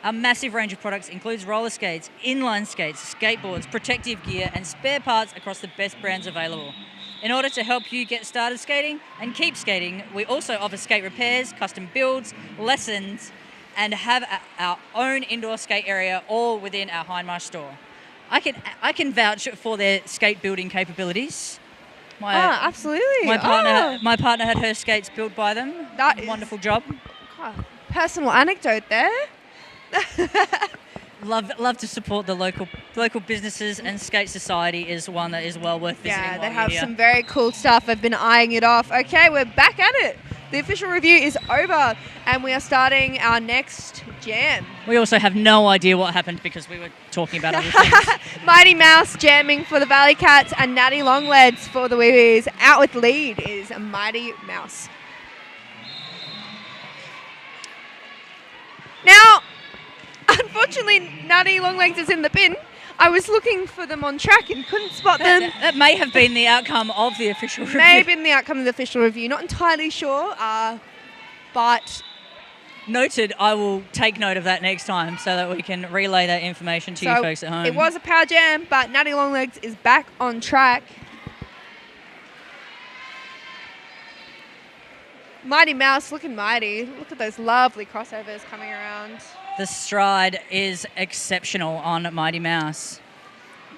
Our massive range of products includes roller skates, inline skates, skateboards, protective gear, and spare parts across the best brands available. In order to help you get started skating and keep skating, we also offer skate repairs, custom builds, lessons, and have our own indoor skate area all within our Hindmarsh store. I can vouch for their skate building capabilities. Absolutely. My partner had her skates built by them. That is wonderful job. Personal anecdote there. Love to support the local businesses, and Skate Society is one that is well worth visiting. Yeah, they have some very cool stuff. I've been eyeing it off. Okay, we're back at it. The official review is over, and we are starting our next jam. We also have no idea what happened because we were talking about other things. Mighty Mouse jamming for the Valley Cats and Natty Longlegs for the WIWS. Out with lead is Mighty Mouse. Now, unfortunately, Natty Longlegs is in the bin. I was looking for them on track and couldn't spot them. That may have been the outcome of the official review. May have been the outcome of the official review. Not entirely sure, but Noted. I will take note of that next time so that we can relay that information to you folks at home. It was a power jam, but Natty Longlegs is back on track. Mighty Mouse looking mighty. Look at those lovely crossovers coming around. The stride is exceptional on Mighty Mouse.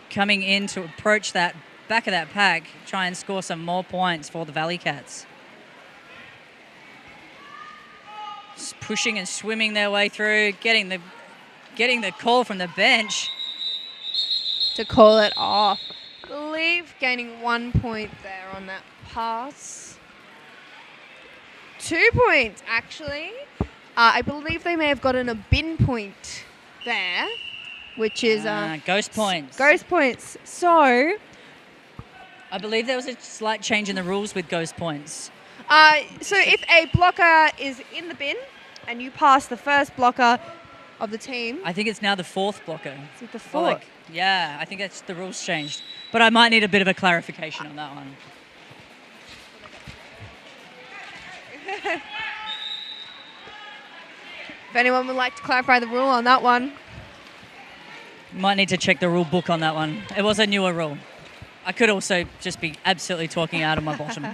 Coming in to approach that back of that pack, try and score some more points for the Valley Cats. Just pushing and swimming their way through, getting the call from the bench. To call it off. I believe gaining 1 point there on that pass. 2 points, actually. I believe they may have gotten a bin point there, which is... ghost points. Ghost points. So... I believe there was a slight change in the rules with ghost points. So if a blocker is in the bin and you pass the first blocker of the team... I think it's now the fourth blocker. Is it the fourth? Yeah, I think that's the rules changed. But I might need a bit of a clarification on that one. If anyone would like to clarify the rule on that one. Might need to check the rule book on that one. It was a newer rule. I could also just be absolutely talking out of my bottom.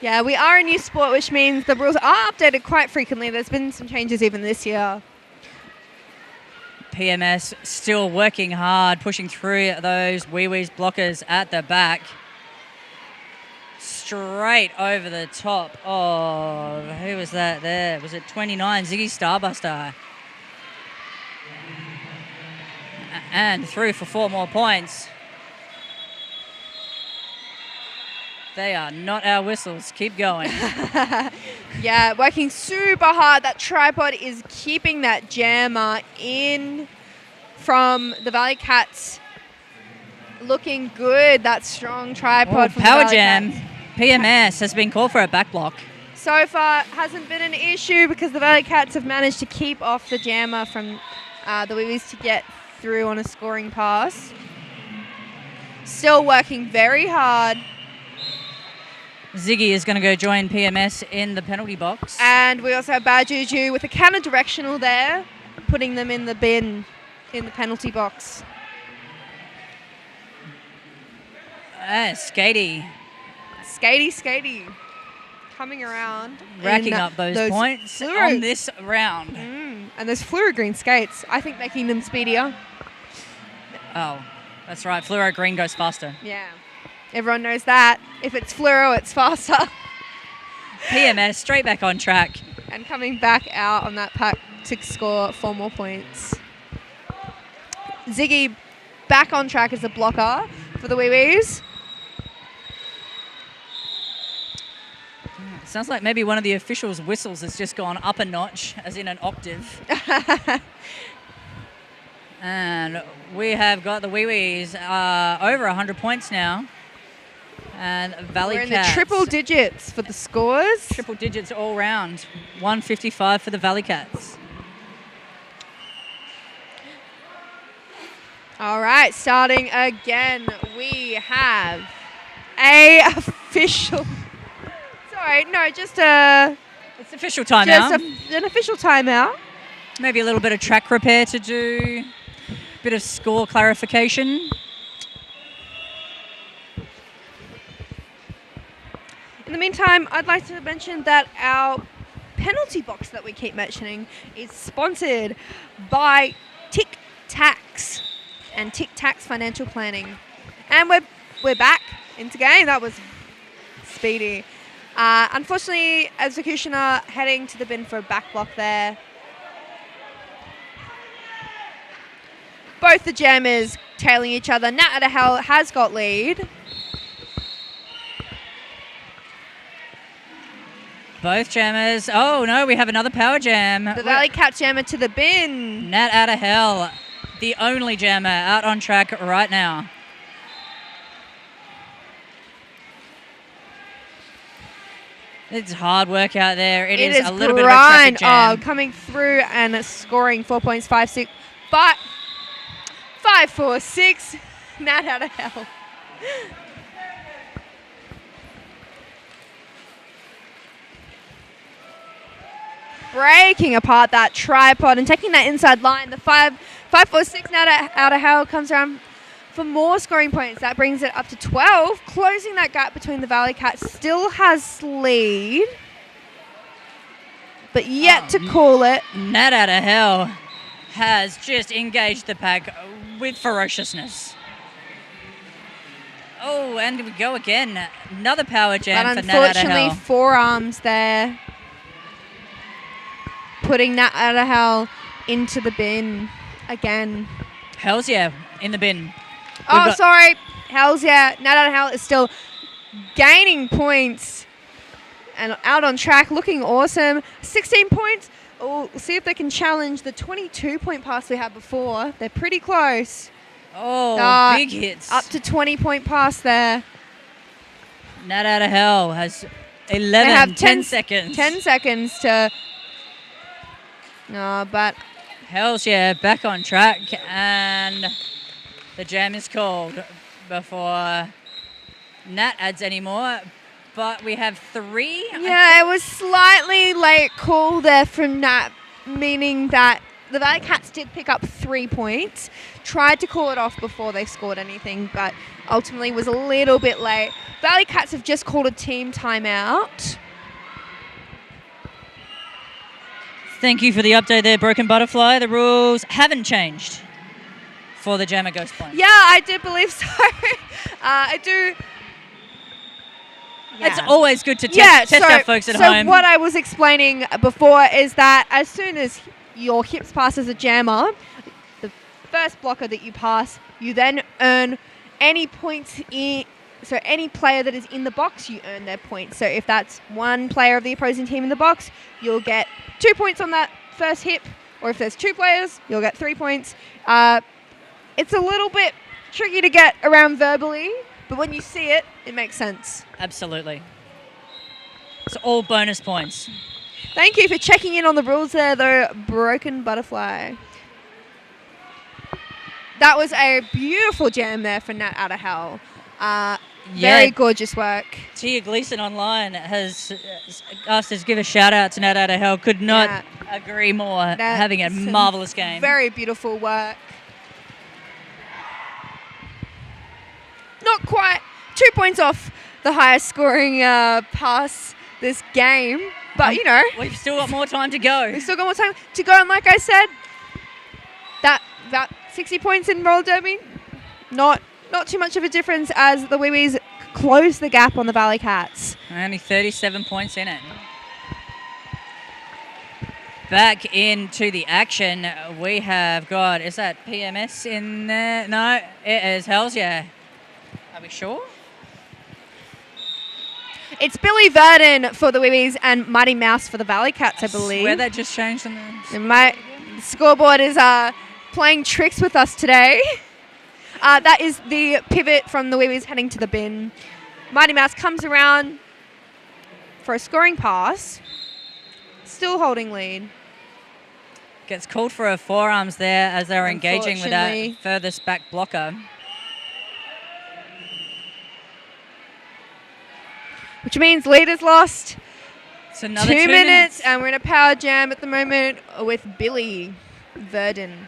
Yeah, we are a new sport, which means the rules are updated quite frequently. There's been some changes even this year. PMS still working hard, pushing through those WIWS blockers at the back. Straight over the top of, who was that there? Was it 29, Ziggy Starbuster? And through for 4 more points. They are not our whistles. Keep going. Yeah, working super hard. That tripod is keeping that jammer in from the Valley Cats. Looking good, that strong tripod from power the Valley jam. Cats. PMS has been called for a back block. So far, hasn't been an issue because the Valley Cats have managed to keep off the jammer from the WIWS to get through on a scoring pass. Still working very hard. Ziggy is going to go join PMS in the penalty box. And we also have Bad Juju with a counter-directional there, putting them in the bin in the penalty box. Skatey. Skatey. Coming around. Racking up those points on this round. And those fluoro green skates, I think making them speedier. Oh, that's right. Fluoro green goes faster. Yeah. Everyone knows that. If it's fluoro, it's faster. PMS straight back on track. And coming back out on that pack to score 4 more points. Ziggy back on track as a blocker for the WIWS. Sounds like maybe one of the officials' whistles has just gone up a notch, as in an octave. And we have got the WIWS over 100 points now. And Valley Cats. We're in the triple digits for the scores. Triple digits all round. 155 for the Valley Cats. All right, starting again, we have a official... Sorry, no, just a... It's official timeout. An official timeout. Maybe a little bit of track repair to do. A bit of score clarification. In the meantime, I'd like to mention that our penalty box that we keep mentioning is sponsored by Tic Tacs and Tic Tacs Financial Planning. And we're back into game. That was speedy. Unfortunately, Executioner heading to the bin for a back block there. Both the jammers tailing each other. Nat at a Hell has got lead. Both jammers. Oh, no, we have another power jam. The Valley Cat jammer to the bin. Nat out of hell, the only jammer out on track right now. It's hard work out there. It is a little bit of a traffic jam. Coming through and scoring 4 points, 5, 6, but 5, 4, 6. Nat out of hell. breaking apart that tripod and taking that inside line. The 5-4-6 now out of hell comes around for more scoring points. That brings it up to 12, closing that gap between the Valley Cats. Still has lead, but yet to call it. Nat out of hell has just engaged the pack with ferociousness. Oh, and we go again. Another power jam but for Nat out of unfortunately, hell. forearms there, putting Nat out of hell into the bin again. Hells yeah, in the bin. Oh, sorry. Hells yeah. Nat out of hell is still gaining points and out on track, looking awesome. 16 points. Oh, we'll see if they can challenge the 22-point pass we had before. They're pretty close. Oh, big hits. Up to 20-point pass there. Nat out of hell has 11, They have 10 seconds. 10 seconds to... No, but... Hells yeah, back on track, and the jam is called before Nat adds any more. But we have 3. Yeah, it was slightly late call there from Nat, meaning that the Valley Cats did pick up 3 points, tried to call it off before they scored anything, but ultimately was a little bit late. Valley Cats have just called a team timeout. Thank you for the update there, Broken Butterfly. The rules haven't changed for the jam at Ghost Point. Yeah, I do believe so. I do. It's always good to test out folks at home. So what I was explaining before is that as soon as your hips passes a jammer, the first blocker that you pass, you then earn any points in. So any player that is in the box, you earn their points. So if that's one player of the opposing team in the box, you'll get 2 points on that first hip. Or if there's 2 players, you'll get 3 points. It's a little bit tricky to get around verbally, but when you see it, it makes sense. Absolutely. It's all bonus points. Thank you for checking in on the rules there, though, Broken Butterfly. That was a beautiful jam there for Nat out of hell. Very gorgeous work. Tia Gleason online has asked us to give a shout out to Nat out of hell. Could not agree more. Having a marvellous game. Very beautiful work. Not quite 2 points off the highest scoring pass this game, but you know. We've still got more time to go. We've still got more time to go, and like I said, that about 60 points in roller derby, not too much of a difference as the WIWS close the gap on the Valley Cats. Only 37 points in it. Back into the action, we have got, is that PMS in there? No, it is Hells yeah. Are we sure? It's Billy Verdon for the WIWS and Mighty Mouse for the Valley Cats, I believe. Where that just changed on the... My scoreboard is playing tricks with us today. That is the pivot from the WIWS heading to the bin. Mighty Mouse comes around for a scoring pass. Still holding lead. Gets called for her forearms there as they're engaging with that furthest back blocker. Which means lead is lost. It's another 2 minutes, and we're in a power jam at the moment with Billy Verdon.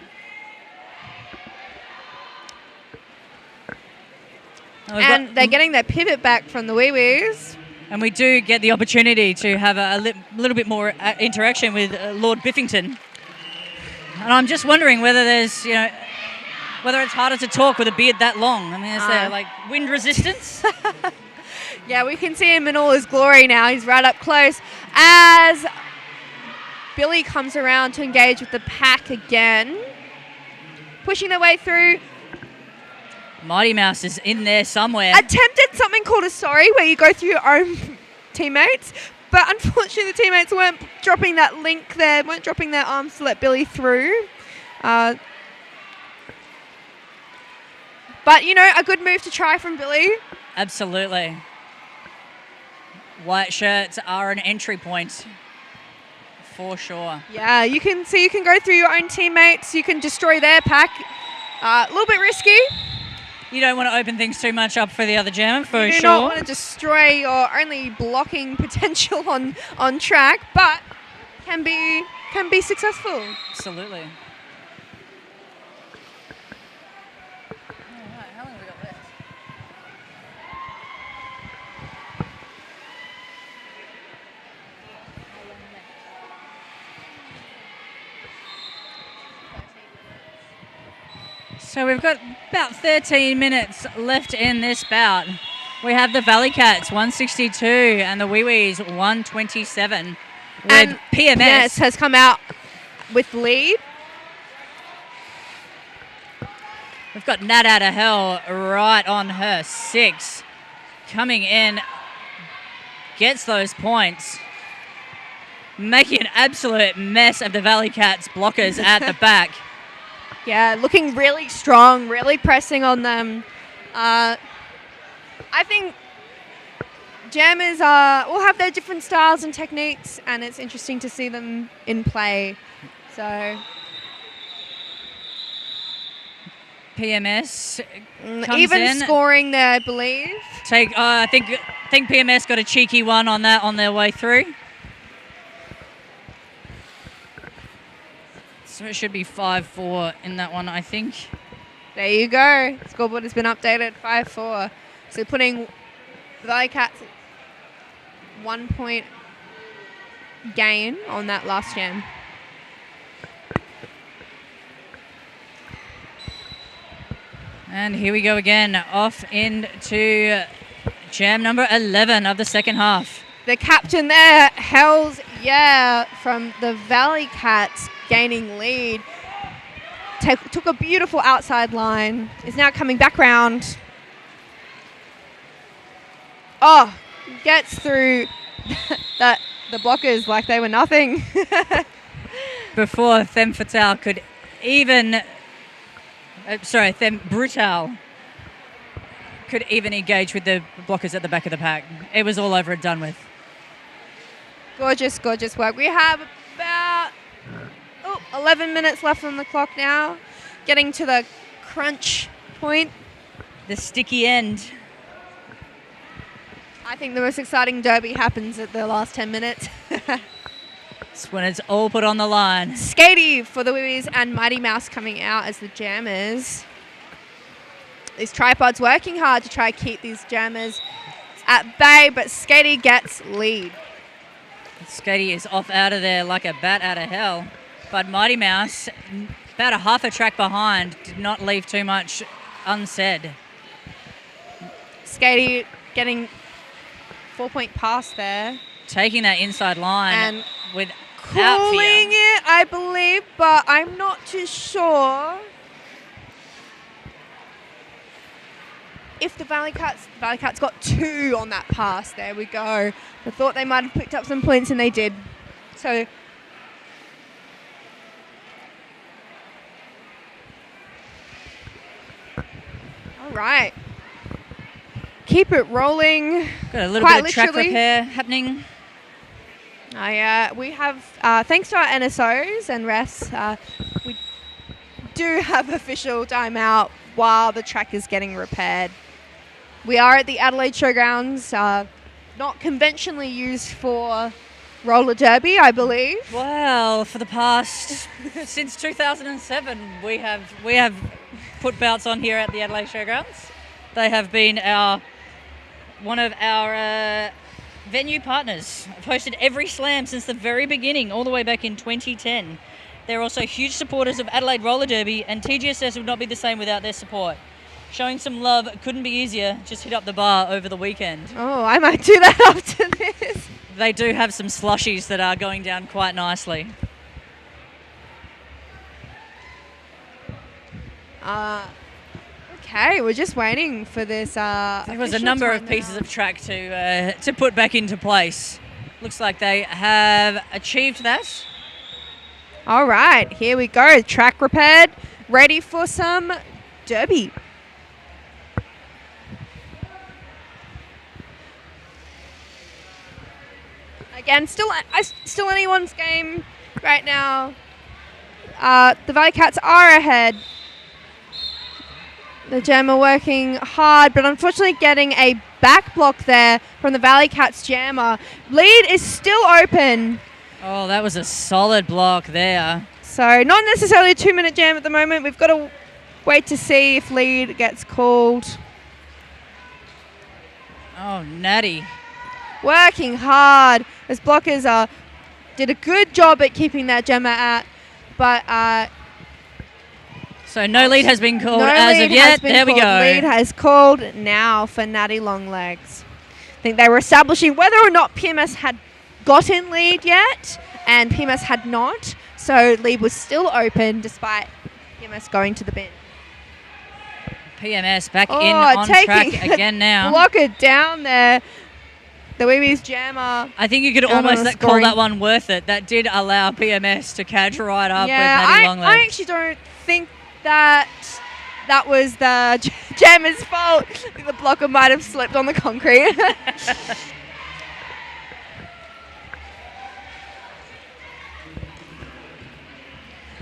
And they're getting their pivot back from the WIWS. And we do get the opportunity to have a little bit more interaction with Lord Biffington. And I'm just wondering whether there's, whether it's harder to talk with a beard that long. I mean, is there like wind resistance? Yeah, we can see him in all his glory now. He's right up close as Billy comes around to engage with the pack again. Pushing their way through. Mighty Mouse is in there somewhere. Attempted something called a sorry, where you go through your own teammates, but unfortunately the teammates weren't dropping that link there, weren't dropping their arms to let Billy through. But, a good move to try from Billy. Absolutely. White shirts are an entry point for sure. Yeah, you can go through your own teammates, you can destroy their pack. A little bit risky. You don't want to open things too much up for the other jammer, for sure. You do not want to destroy your only blocking potential on track, but can be successful. Absolutely. Alright, how long have we got left? So we've got about 13 minutes left in this bout. We have the Valley Cats 162 and the WIWS 127. With PMS has come out with lead. We've got Nat Out of Hell right on her 6. Coming in, gets those points. Making an absolute mess of the Valley Cats blockers at the back. Yeah, looking really strong, really pressing on them. I think jammers will have their different styles and techniques, and it's interesting to see them in play. So PMS comes even in. scoring there, I believe. I think PMS got a cheeky one on that on their way through. So it should be 5-4 in that one, I think. There you go. Scoreboard has been updated, 5-4. So putting the Valley Cats 1 point gain on that last jam. And here we go again, off into jam number 11 of the second half. The captain there, Hells Yeah, from the Valley Cats, gaining lead. Took a beautiful outside line. Is now coming back round. Oh, gets through the blockers like they were nothing. Before Femme Fatale could even... Femme Brutale could even engage with the blockers at the back of the pack. It was all over and done with. Gorgeous, gorgeous work. We have about 11 minutes left on the clock now. Getting to the crunch point. The sticky end. I think the most exciting derby happens at the last 10 minutes. It's when it's all put on the line. Skatey for the WIWS and Mighty Mouse coming out as the jammers. These tripods working hard to try to keep these jammers at bay, but Skatey gets lead. Skatey is off out of there like a bat out of hell. But Mighty Mouse, about a half a track behind, did not leave too much unsaid. Skatey getting 4-point pass there. Taking that inside line and without calling fear. it, I believe, but I'm not too sure if the Valley Cats got 2 on that pass. There we go. I thought they might have picked up some points, and they did. So all right. Keep it rolling. Got a little bit of track repair happening. We have, thanks to our NSOs and refs, we do have official timeout while the track is getting repaired. We are at the Adelaide Showgrounds, not conventionally used for roller derby, I believe. Well, for the past, since 2007, we have put bouts on here at the Adelaide Showgrounds. They have been one of our venue partners. I've hosted every slam since the very beginning, all the way back in 2010. They're also huge supporters of Adelaide Roller Derby, and TGSS would not be the same without their support. Showing some love couldn't be easier. Just hit up the bar over the weekend. Oh, I might do that after this. They do have some slushies that are going down quite nicely. Okay, we're just waiting for this. There was a number of pieces of track to put back into place. Looks like they have achieved that. All right, here we go. Track repaired, ready for some derby. Again, still anyone's game right now. The Valley Cats are ahead. The Jam are working hard, but unfortunately getting a back block there from the Valley Cats jammer. Lead is still open. Oh, that was a solid block there. So not necessarily a 2-minute jam at the moment. We've got to wait to see if lead gets called. Oh, Natty. Working hard. As blockers did a good job at keeping that jammer out. But so no lead has been called no as of yet. There we go. Lead has called now for Natty Longlegs. I think they were establishing whether or not PMS had gotten lead yet, and PMS had not. So lead was still open despite PMS going to the bin. PMS back in on track again now. Blocker down there. The WIWS jammer. I think you could almost call that one worth it. That did allow PMS to catch right up with Natty Longlegs. I actually don't think that was the jammer's fault. I think the blocker might have slipped on the concrete.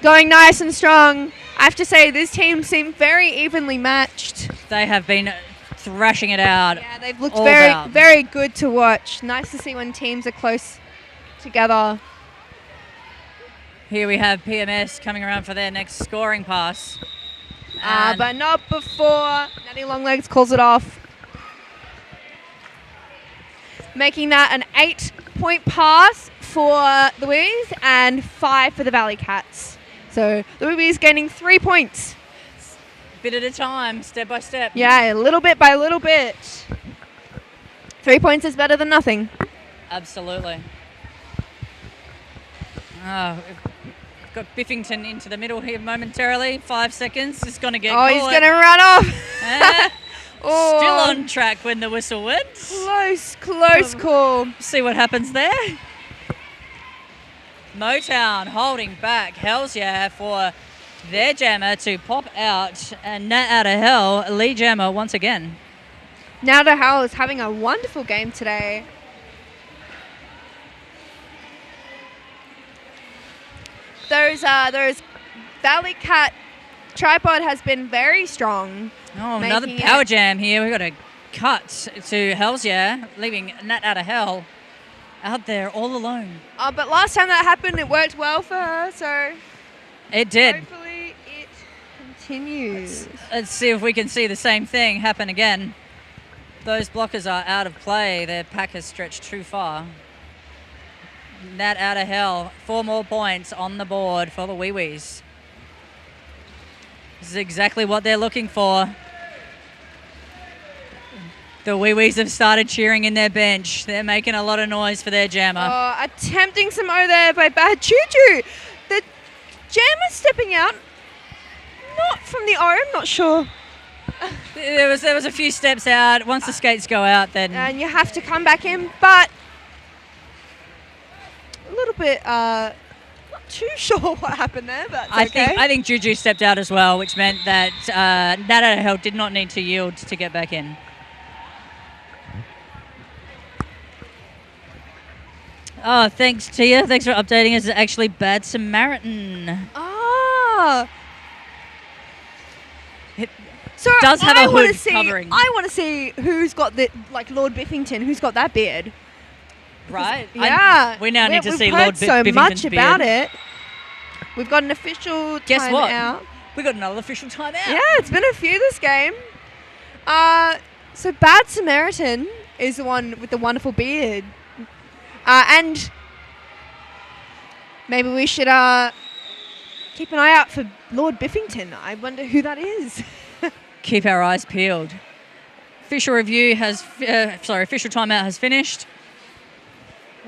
Going nice and strong. I have to say, this team seemed very evenly matched. They have been thrashing it out. Yeah, they've looked very, very good to watch. Nice to see when teams are close together. Here we have PMS coming around for their next scoring pass. But not before Natty Longlegs calls it off. Making that an 8-point pass for the WIWS and 5 for the Valley Cats. So the WIWS gaining 3 points. Bit at a time, step by step. Yeah, a little bit by little bit. 3 points is better than nothing. Absolutely. Oh, we've got Biffington into the middle here momentarily. 5 seconds. It's going to get caught. He's going to run off. Still on track when the whistle went. Close call. See what happens there. Motown holding back Hells Yeah for their jammer to pop out, and Nat out of hell, lead jammer once again. Nat out of hell is having a wonderful game today. Those Valley Cat tripod has been very strong. Oh, another power jam here. We've got a cut to Hells Yeah, leaving Nat out of hell out there all alone. But last time that happened, it worked well for her, so it did. Hopefully it continues. Let's see if we can see the same thing happen again. Those blockers are out of play. Their pack has stretched too far. Nat out of hell. 4 more points on the board for the WIWS. This is exactly what they're looking for. The WIWS have started cheering in their bench. They're making a lot of noise for their jammer. Attempting some O there by Bad Choo-Choo. The jammer stepping out. Not from the O, I'm not sure. There was a few steps out. Once the skates go out, then... And you have to come back in, but a little bit... not too sure what happened there, but I think Juju stepped out as well, which meant that Nat out of hell did not need to yield to get back in. Oh, thanks, Tia. Thanks for updating us. It's actually Bad Samaritan. It does have a hood covering. I want to see who's got the, like Lord Biffington, who's got that beard. Right? Yeah. We now need to see Lord Biffington's beard. We've heard so much about it. We've got an official Guess time what? out. We got another official timeout. Yeah, it's been a few this game. So Bad Samaritan is the one with the wonderful beard. And maybe we should keep an eye out for Lord Biffington. I wonder who that is. Keep our eyes peeled. Official review has, official timeout has finished.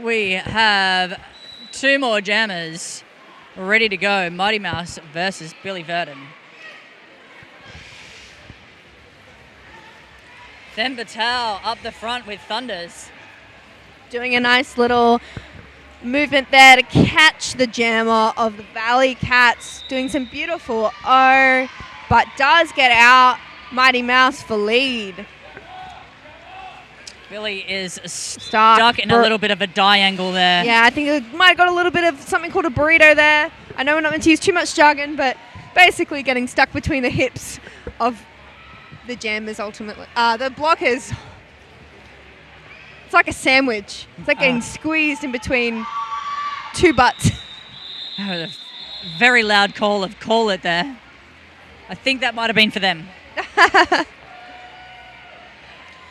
We have 2 more jammers ready to go. Mighty Mouse versus Billy Verdon. Then Batal up the front with Thunders. Doing a nice little movement there to catch the jammer of the Valley Cats. Doing some beautiful O, but does get out. Mighty Mouse for lead. Billy is stuck in a little bit of a diangle there. Yeah, I think it might have got a little bit of something called a burrito there. I know we're not meant to use too much jargon, but basically getting stuck between the hips of the jammers ultimately. The blockers. It's like a sandwich. It's like getting squeezed in between two butts. A very loud call of call it there. I think that might have been for them.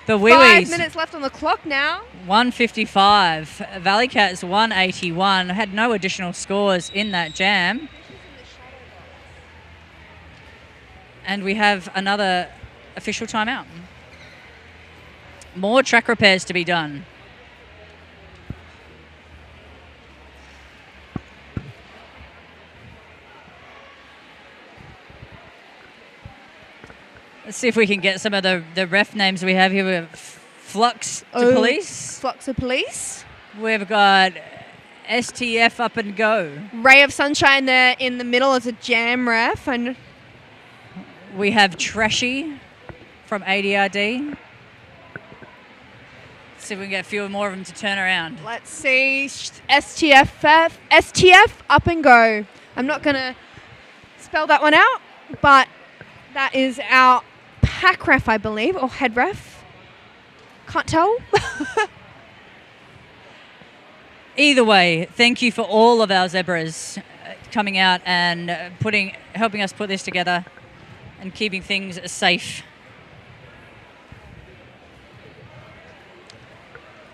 The WIWS. 5 minutes left on the clock now. 155. Valley Cats 181. Had no additional scores in that jam. And we have another official timeout. More track repairs to be done. Let's see if we can get some of the ref names we have here. We have Flux to Police. Flux to Police. We've got STF Up and Go. Ray of Sunshine there in the middle as a jam ref. And we have Trashy from ADRD. Let's see if we can get a few more of them to turn around. Let's see. STF Up and Go. I'm not going to spell that one out, but that is our pack ref, I believe, or head ref. Can't tell. Either way, thank you for all of our zebras coming out and helping us put this together and keeping things safe.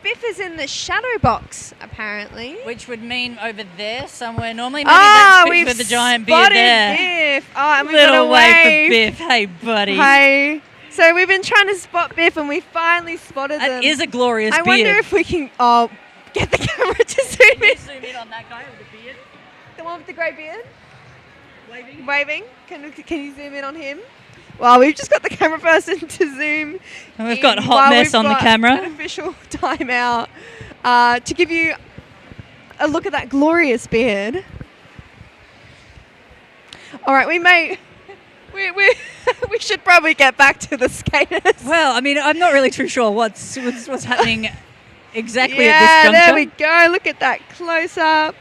Biff is in the shadow box, apparently. Which would mean over there somewhere. Normally, maybe that's Biff with the giant beard there. Biff. Oh, and we've Little got a wave for Biff. Hey, buddy. Hey. So we've been trying to spot Biff, and we finally spotted them. That is a glorious beard. I wonder if we can get the camera to zoom in. Zoom in on that guy with the beard. The one with the grey beard? Waving. Waving. Can you zoom in on him? Well, we've just got the camera person to zoom. And we've got Hot Mess on the camera. An official timeout to give you a look at that glorious beard. All right, we should probably get back to the skaters. Well, I mean, I'm not really too sure what's happening exactly yeah, at this juncture. There we go. Look at that close up.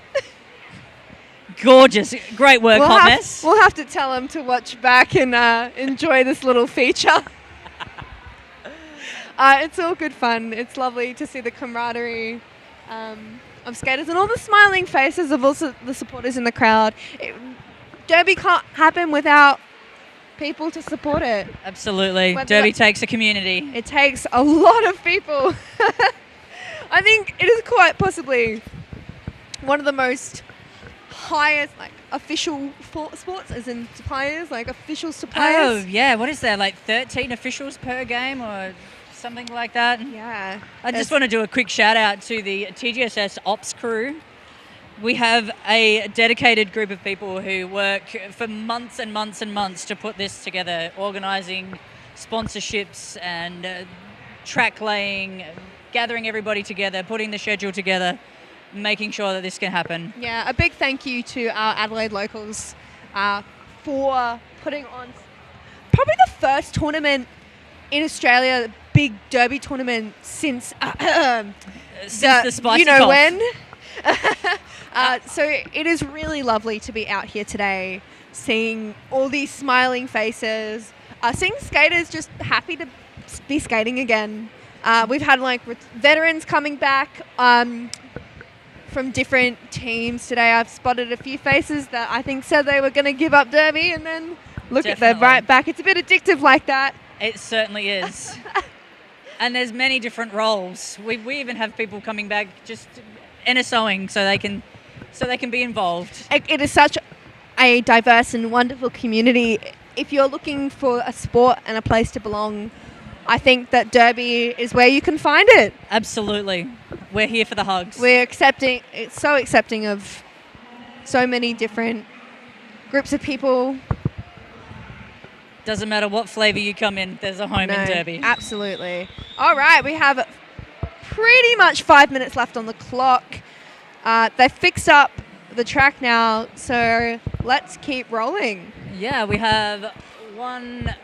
Gorgeous. Great work, Hot Mess. We'll have to tell them to watch back and enjoy this little feature. It's all good fun. It's lovely to see the camaraderie of skaters and all the smiling faces of also the supporters in the crowd. Derby can't happen without people to support it. Absolutely. Derby takes a community. It takes a lot of people. I think it is quite possibly one of the most highest, official sports, as in suppliers, officials to players. Oh, yeah. What is there, 13 officials per game or something like that? Yeah. I just want to do a quick shout out to the TGSS ops crew. We have a dedicated group of people who work for months and months and months to put this together, organising sponsorships and track laying, gathering everybody together, putting the schedule together, making sure that this can happen. Yeah, a big thank you to our Adelaide locals for putting on probably the first tournament in Australia, big derby tournament since the spicy cough. When. So it is really lovely to be out here today, seeing all these smiling faces, seeing skaters just happy to be skating again. We've had veterans coming back from different teams today. I've spotted a few faces that I think said they were going to give up derby, and then look at them right back. It's a bit addictive like that. It certainly is. And there's many different roles. We even have people coming back just NSOing so they can be involved. It is such a diverse and wonderful community. If you're looking for a sport and a place to belong, I think that derby is where you can find it. Absolutely. We're here for the hugs. It's so accepting of so many different groups of people. Doesn't matter what flavour you come in, there's a home in derby. Absolutely. All right, we have pretty much 5 minutes left on the clock. They've fixed up the track now, so let's keep rolling. Yeah, we have one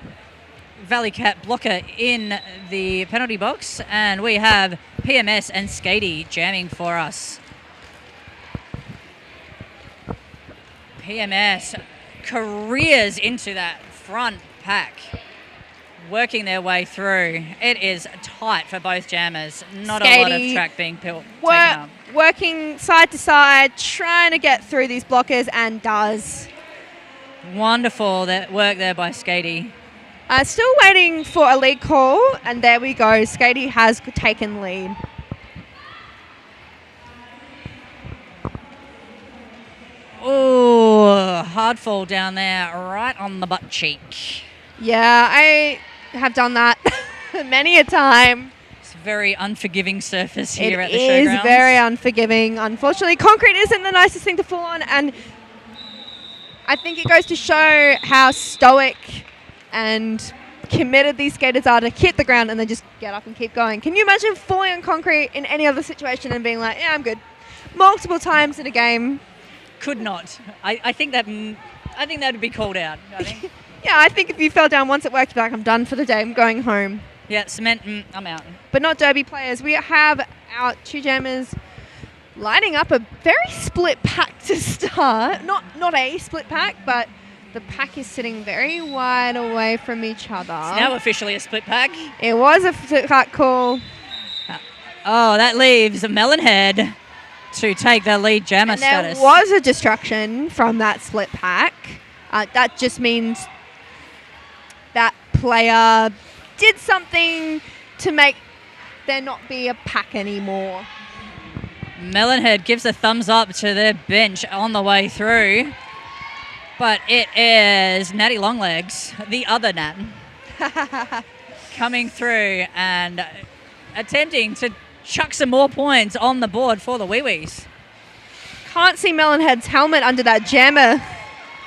Valley Cat blocker in the penalty box, and we have PMS and Skatey jamming for us. PMS careers into that front pack. working their way through. It is tight for both jammers. Not a lot of track being taken up. Working side to side, trying to get through these blockers, and does. Wonderful that work there by Skatey. Still waiting for a lead call, and there we go. Skatey has taken lead. Oh, hard fall down there, right on the butt cheek. Yeah, I have done that many a time. It's a very unforgiving surface here at the showgrounds. It is very unforgiving. Unfortunately, concrete isn't the nicest thing to fall on, and I think it goes to show how stoic and committed these skaters are to hit the ground and then just get up and keep going. Can you imagine falling on concrete in any other situation and being like, yeah, I'm good, multiple times in a game? Could not. I think that would be called out. I think. Yeah, I think if you fell down once at work, you'd be like, I'm done for the day, I'm going home. Yeah, cement, I'm out. But not derby players. We have our two jammers lining up a very split pack to start. Not a split pack, but the pack is sitting very wide away from each other. It's now officially a split pack. It was a split pack call. Oh, that leaves Melonhead to take the lead jammer status. There was a distraction from that split pack. That just means that player did something to make there not be a pack anymore. Melonhead gives a thumbs up to their bench on the way through. But it is Natty Longlegs, the other Nat, coming through and attempting to chuck some more points on the board for the WIWS. Can't see Melonhead's helmet under that jammer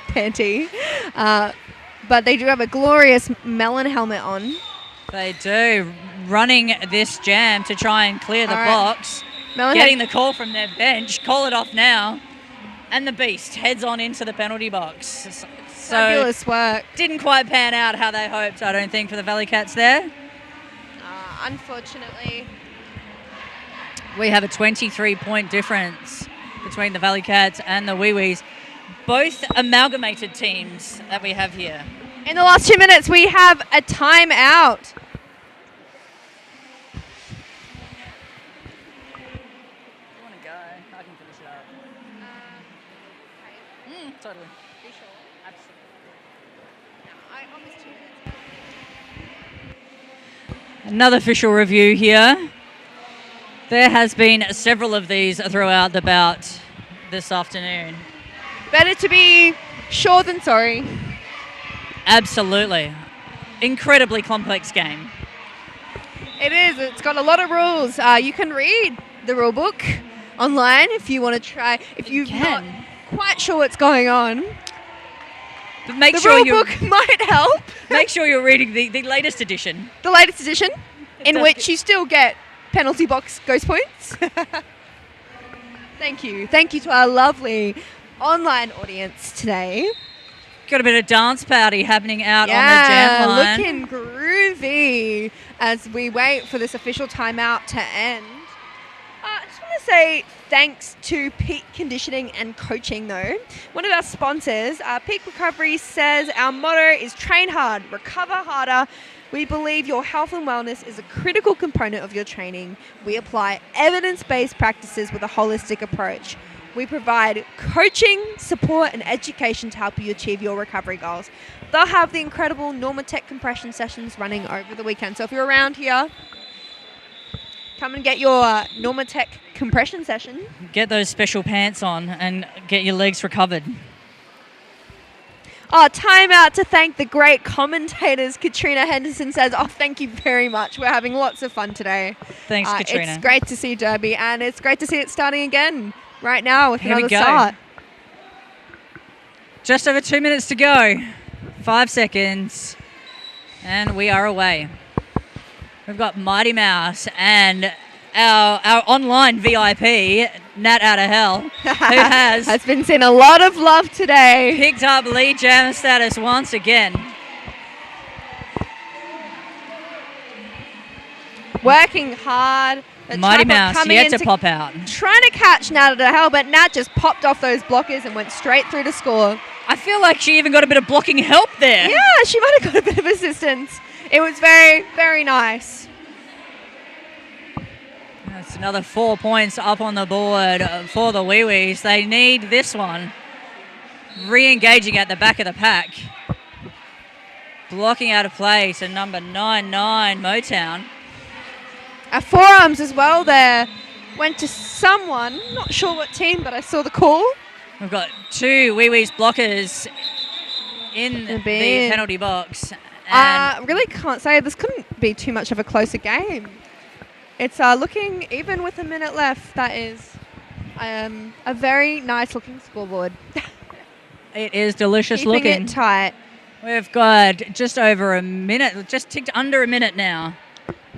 panty, but they do have a glorious melon helmet on. They do, running this jam to try and clear the box, getting the call from their bench, call it off now, and the Beast heads on into the penalty box. So fabulous work. Didn't quite pan out how they hoped, I don't think, for the Valley Cats there. Unfortunately. We have a 23-point difference between the Valley Cats and the WIWS. Both amalgamated teams that we have here. In the last 2 minutes, we have a timeout. Totally. Are you sure? Absolutely. No, I almost 2 minutes. Another official review here. There has been several of these throughout the bout this afternoon. Better to be sure than sorry. Absolutely. Incredibly complex game. It is. It's got a lot of rules. You can read the rule book online if you want to try. If you're not quite sure what's going on, but make the sure rule book might help. Make sure you're reading the latest edition. The latest edition, in which you still get penalty box ghost points. Thank you. Thank you to our lovely online audience today. Got a bit of dance party happening out on the jam line. Looking groovy as we wait for this official timeout to end. I just want to say thanks to Peak Conditioning and Coaching, though. One of our sponsors, Peak Recovery, says our motto is train hard, recover harder. We believe your health and wellness is a critical component of your training. We apply evidence-based practices with a holistic approach. We provide coaching, support, and education to help you achieve your recovery goals. They'll have the incredible Normatec compression sessions running over the weekend. So if you're around here, come and get your Normatec compression session. Get those special pants on and get your legs recovered. Oh, time out to thank the great commentators. Katrina Henderson says, thank you very much. We're having lots of fun today. Thanks, Katrina. It's great to see Derby, and it's great to see it starting again right now with another start. Just over 2 minutes to go. 5 seconds. And we are away. We've got Mighty Mouse and our online VIP, Nat Out of Hell, who has been seeing a lot of love today. Picked up lead jammer status once again. Working hard. Mighty Mouse yet to pop out. Trying to catch Nat Out of Hell, but Nat just popped off those blockers and went straight through to score. I feel like she even got a bit of blocking help there. Yeah, she might have got a bit of assistance. It was very, very nice. That's another 4 points up on the board for the WIWS. They need this one. Re-engaging at the back of the pack. Blocking out of play to number 99, Motown. Our forearms as well there went to someone, not sure what team, but I saw the call. We've got 2 WIWS blockers in the penalty box. And Really can't say. This couldn't be too much of a closer game. It's looking, even with a minute left, that is a very nice looking scoreboard. it is delicious Keeping looking. it tight. We've got just over a minute, just ticked under a minute now.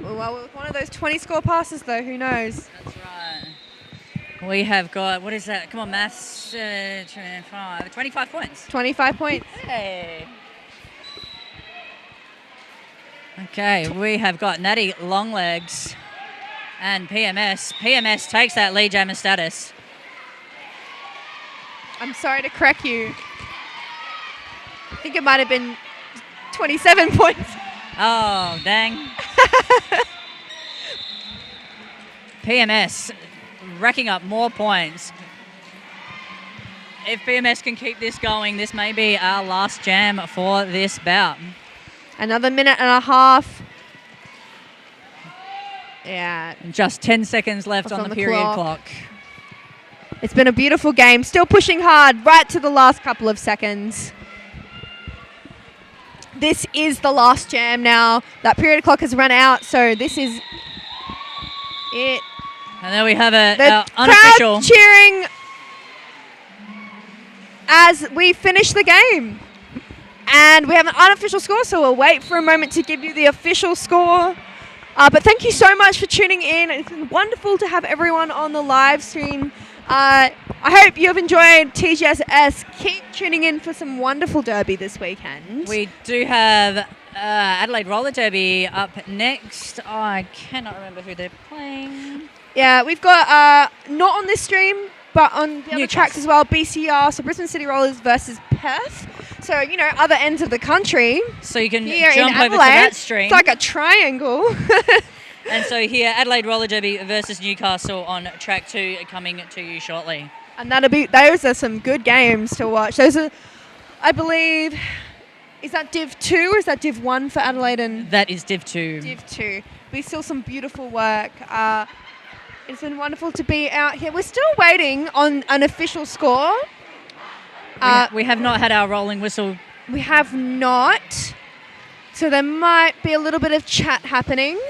Well, with one of those 20 score passes though, who knows? That's right. We have got, what is that? Come on, maths, 25 points. 25 points. Hey. Okay, we have got Natty Longlegs and PMS. PMS takes that lead jammer status. I'm sorry to correct you. I think it might have been 27 points. Oh, dang. PMS racking up more points. If PMS can keep this going, this may be our last jam for this bout. Another minute and a half. Yeah. Just 10 seconds left on the period clock. It's been a beautiful game. Still pushing hard right to the last couple of seconds. This is the last jam now. That period clock has run out, so this is it. And there we have it, The unofficial. crowd cheering as we finish the game. And we have an unofficial score, so we'll wait for a moment to give you the official score. But thank you so much for tuning in. It's been wonderful to have everyone on the live stream. I hope you have enjoyed TGSS. Keep tuning in for some wonderful derby this weekend. We do have Adelaide Roller Derby up next. I cannot remember who they're playing. Yeah, we've got, not on this stream, but on the other Newcastle. tracks as well, BCR, so Brisbane City Rollers versus Perth. So, you know, other ends of the country. So you can Here jump in over to Adelaide, that stream. It's like a triangle. And so here, Adelaide Roller Derby versus Newcastle on track 2 coming to you shortly. And those are some good games to watch. Those are, I believe, is that Div 2 or is that Div 1 for Adelaide and That is Div 2. Div 2? We still some beautiful work. It's been wonderful to be out here. We're still waiting on an official score. We have not had our rolling whistle. We have not. So there might be a little bit of chat happening.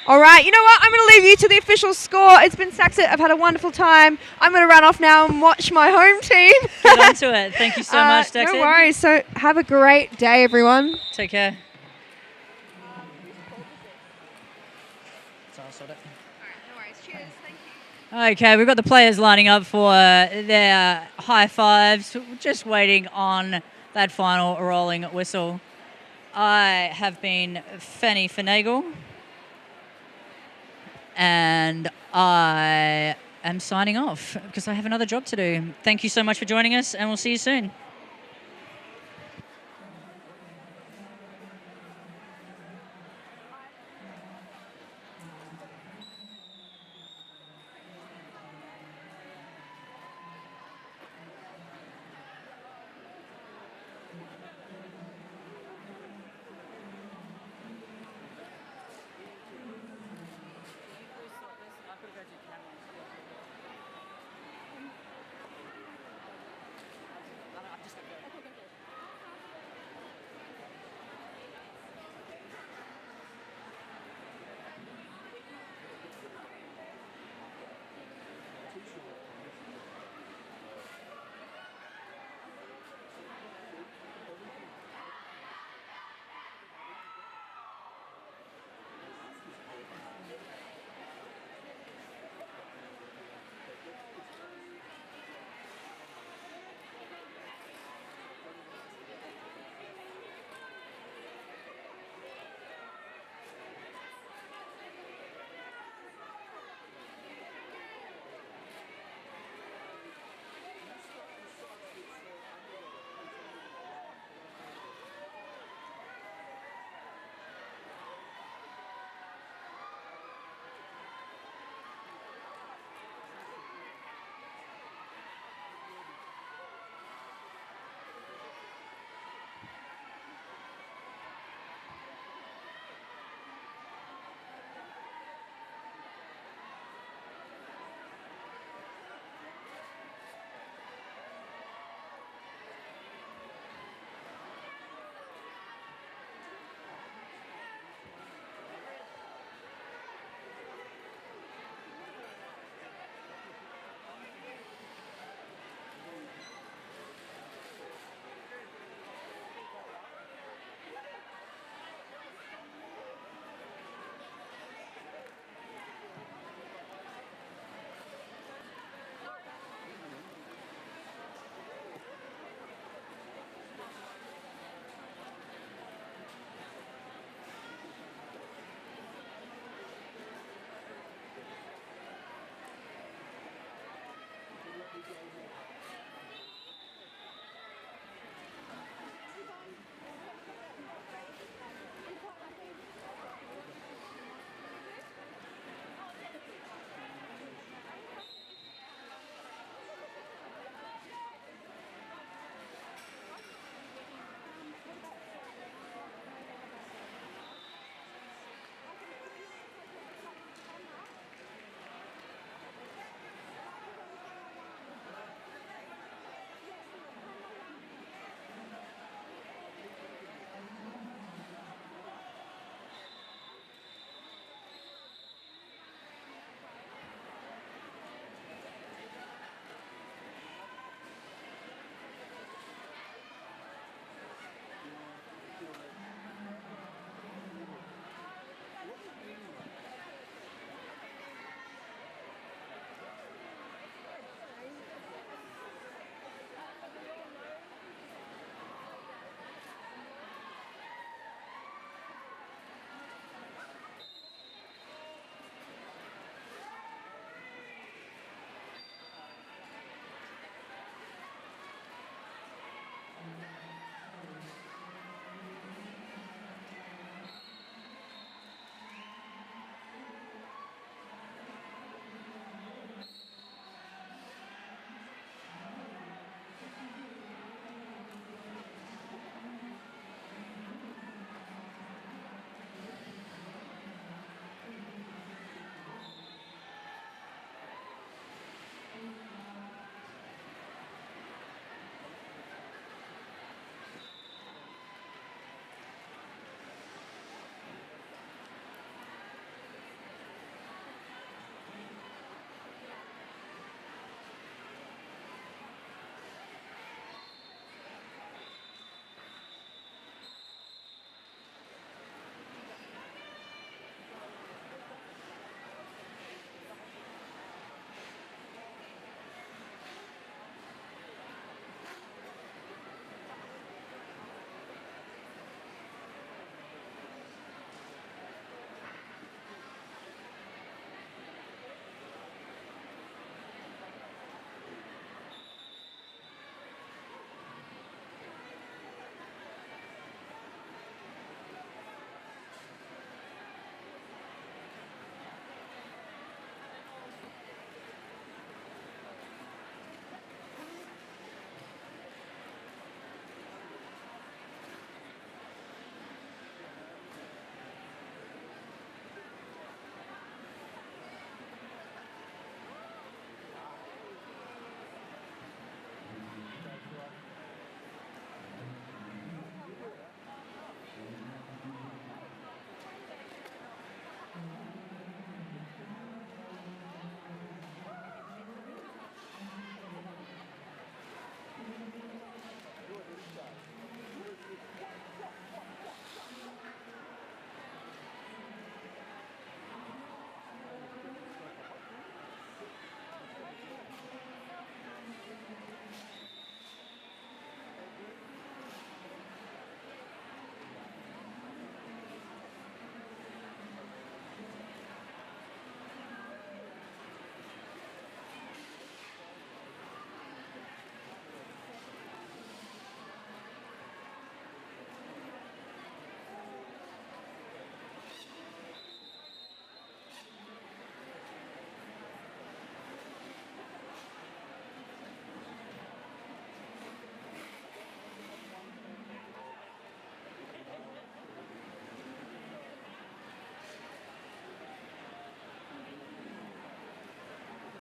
All right, you know what? I'm going to leave you to the official score. It's been Saxit. I've had a wonderful time. I'm going to run off now and watch my home team. Get onto it. Thank you so much, Dexter. No worries. So have a great day, everyone. Take care. So I'll sort it. No worries. Cheers. Thank you. Okay, we've got the players lining up for their high fives. Just waiting on that final rolling whistle. I have been Fanny Finagle. And I am signing off because I have another job to do. Thank you so much for joining us, and we'll see you soon.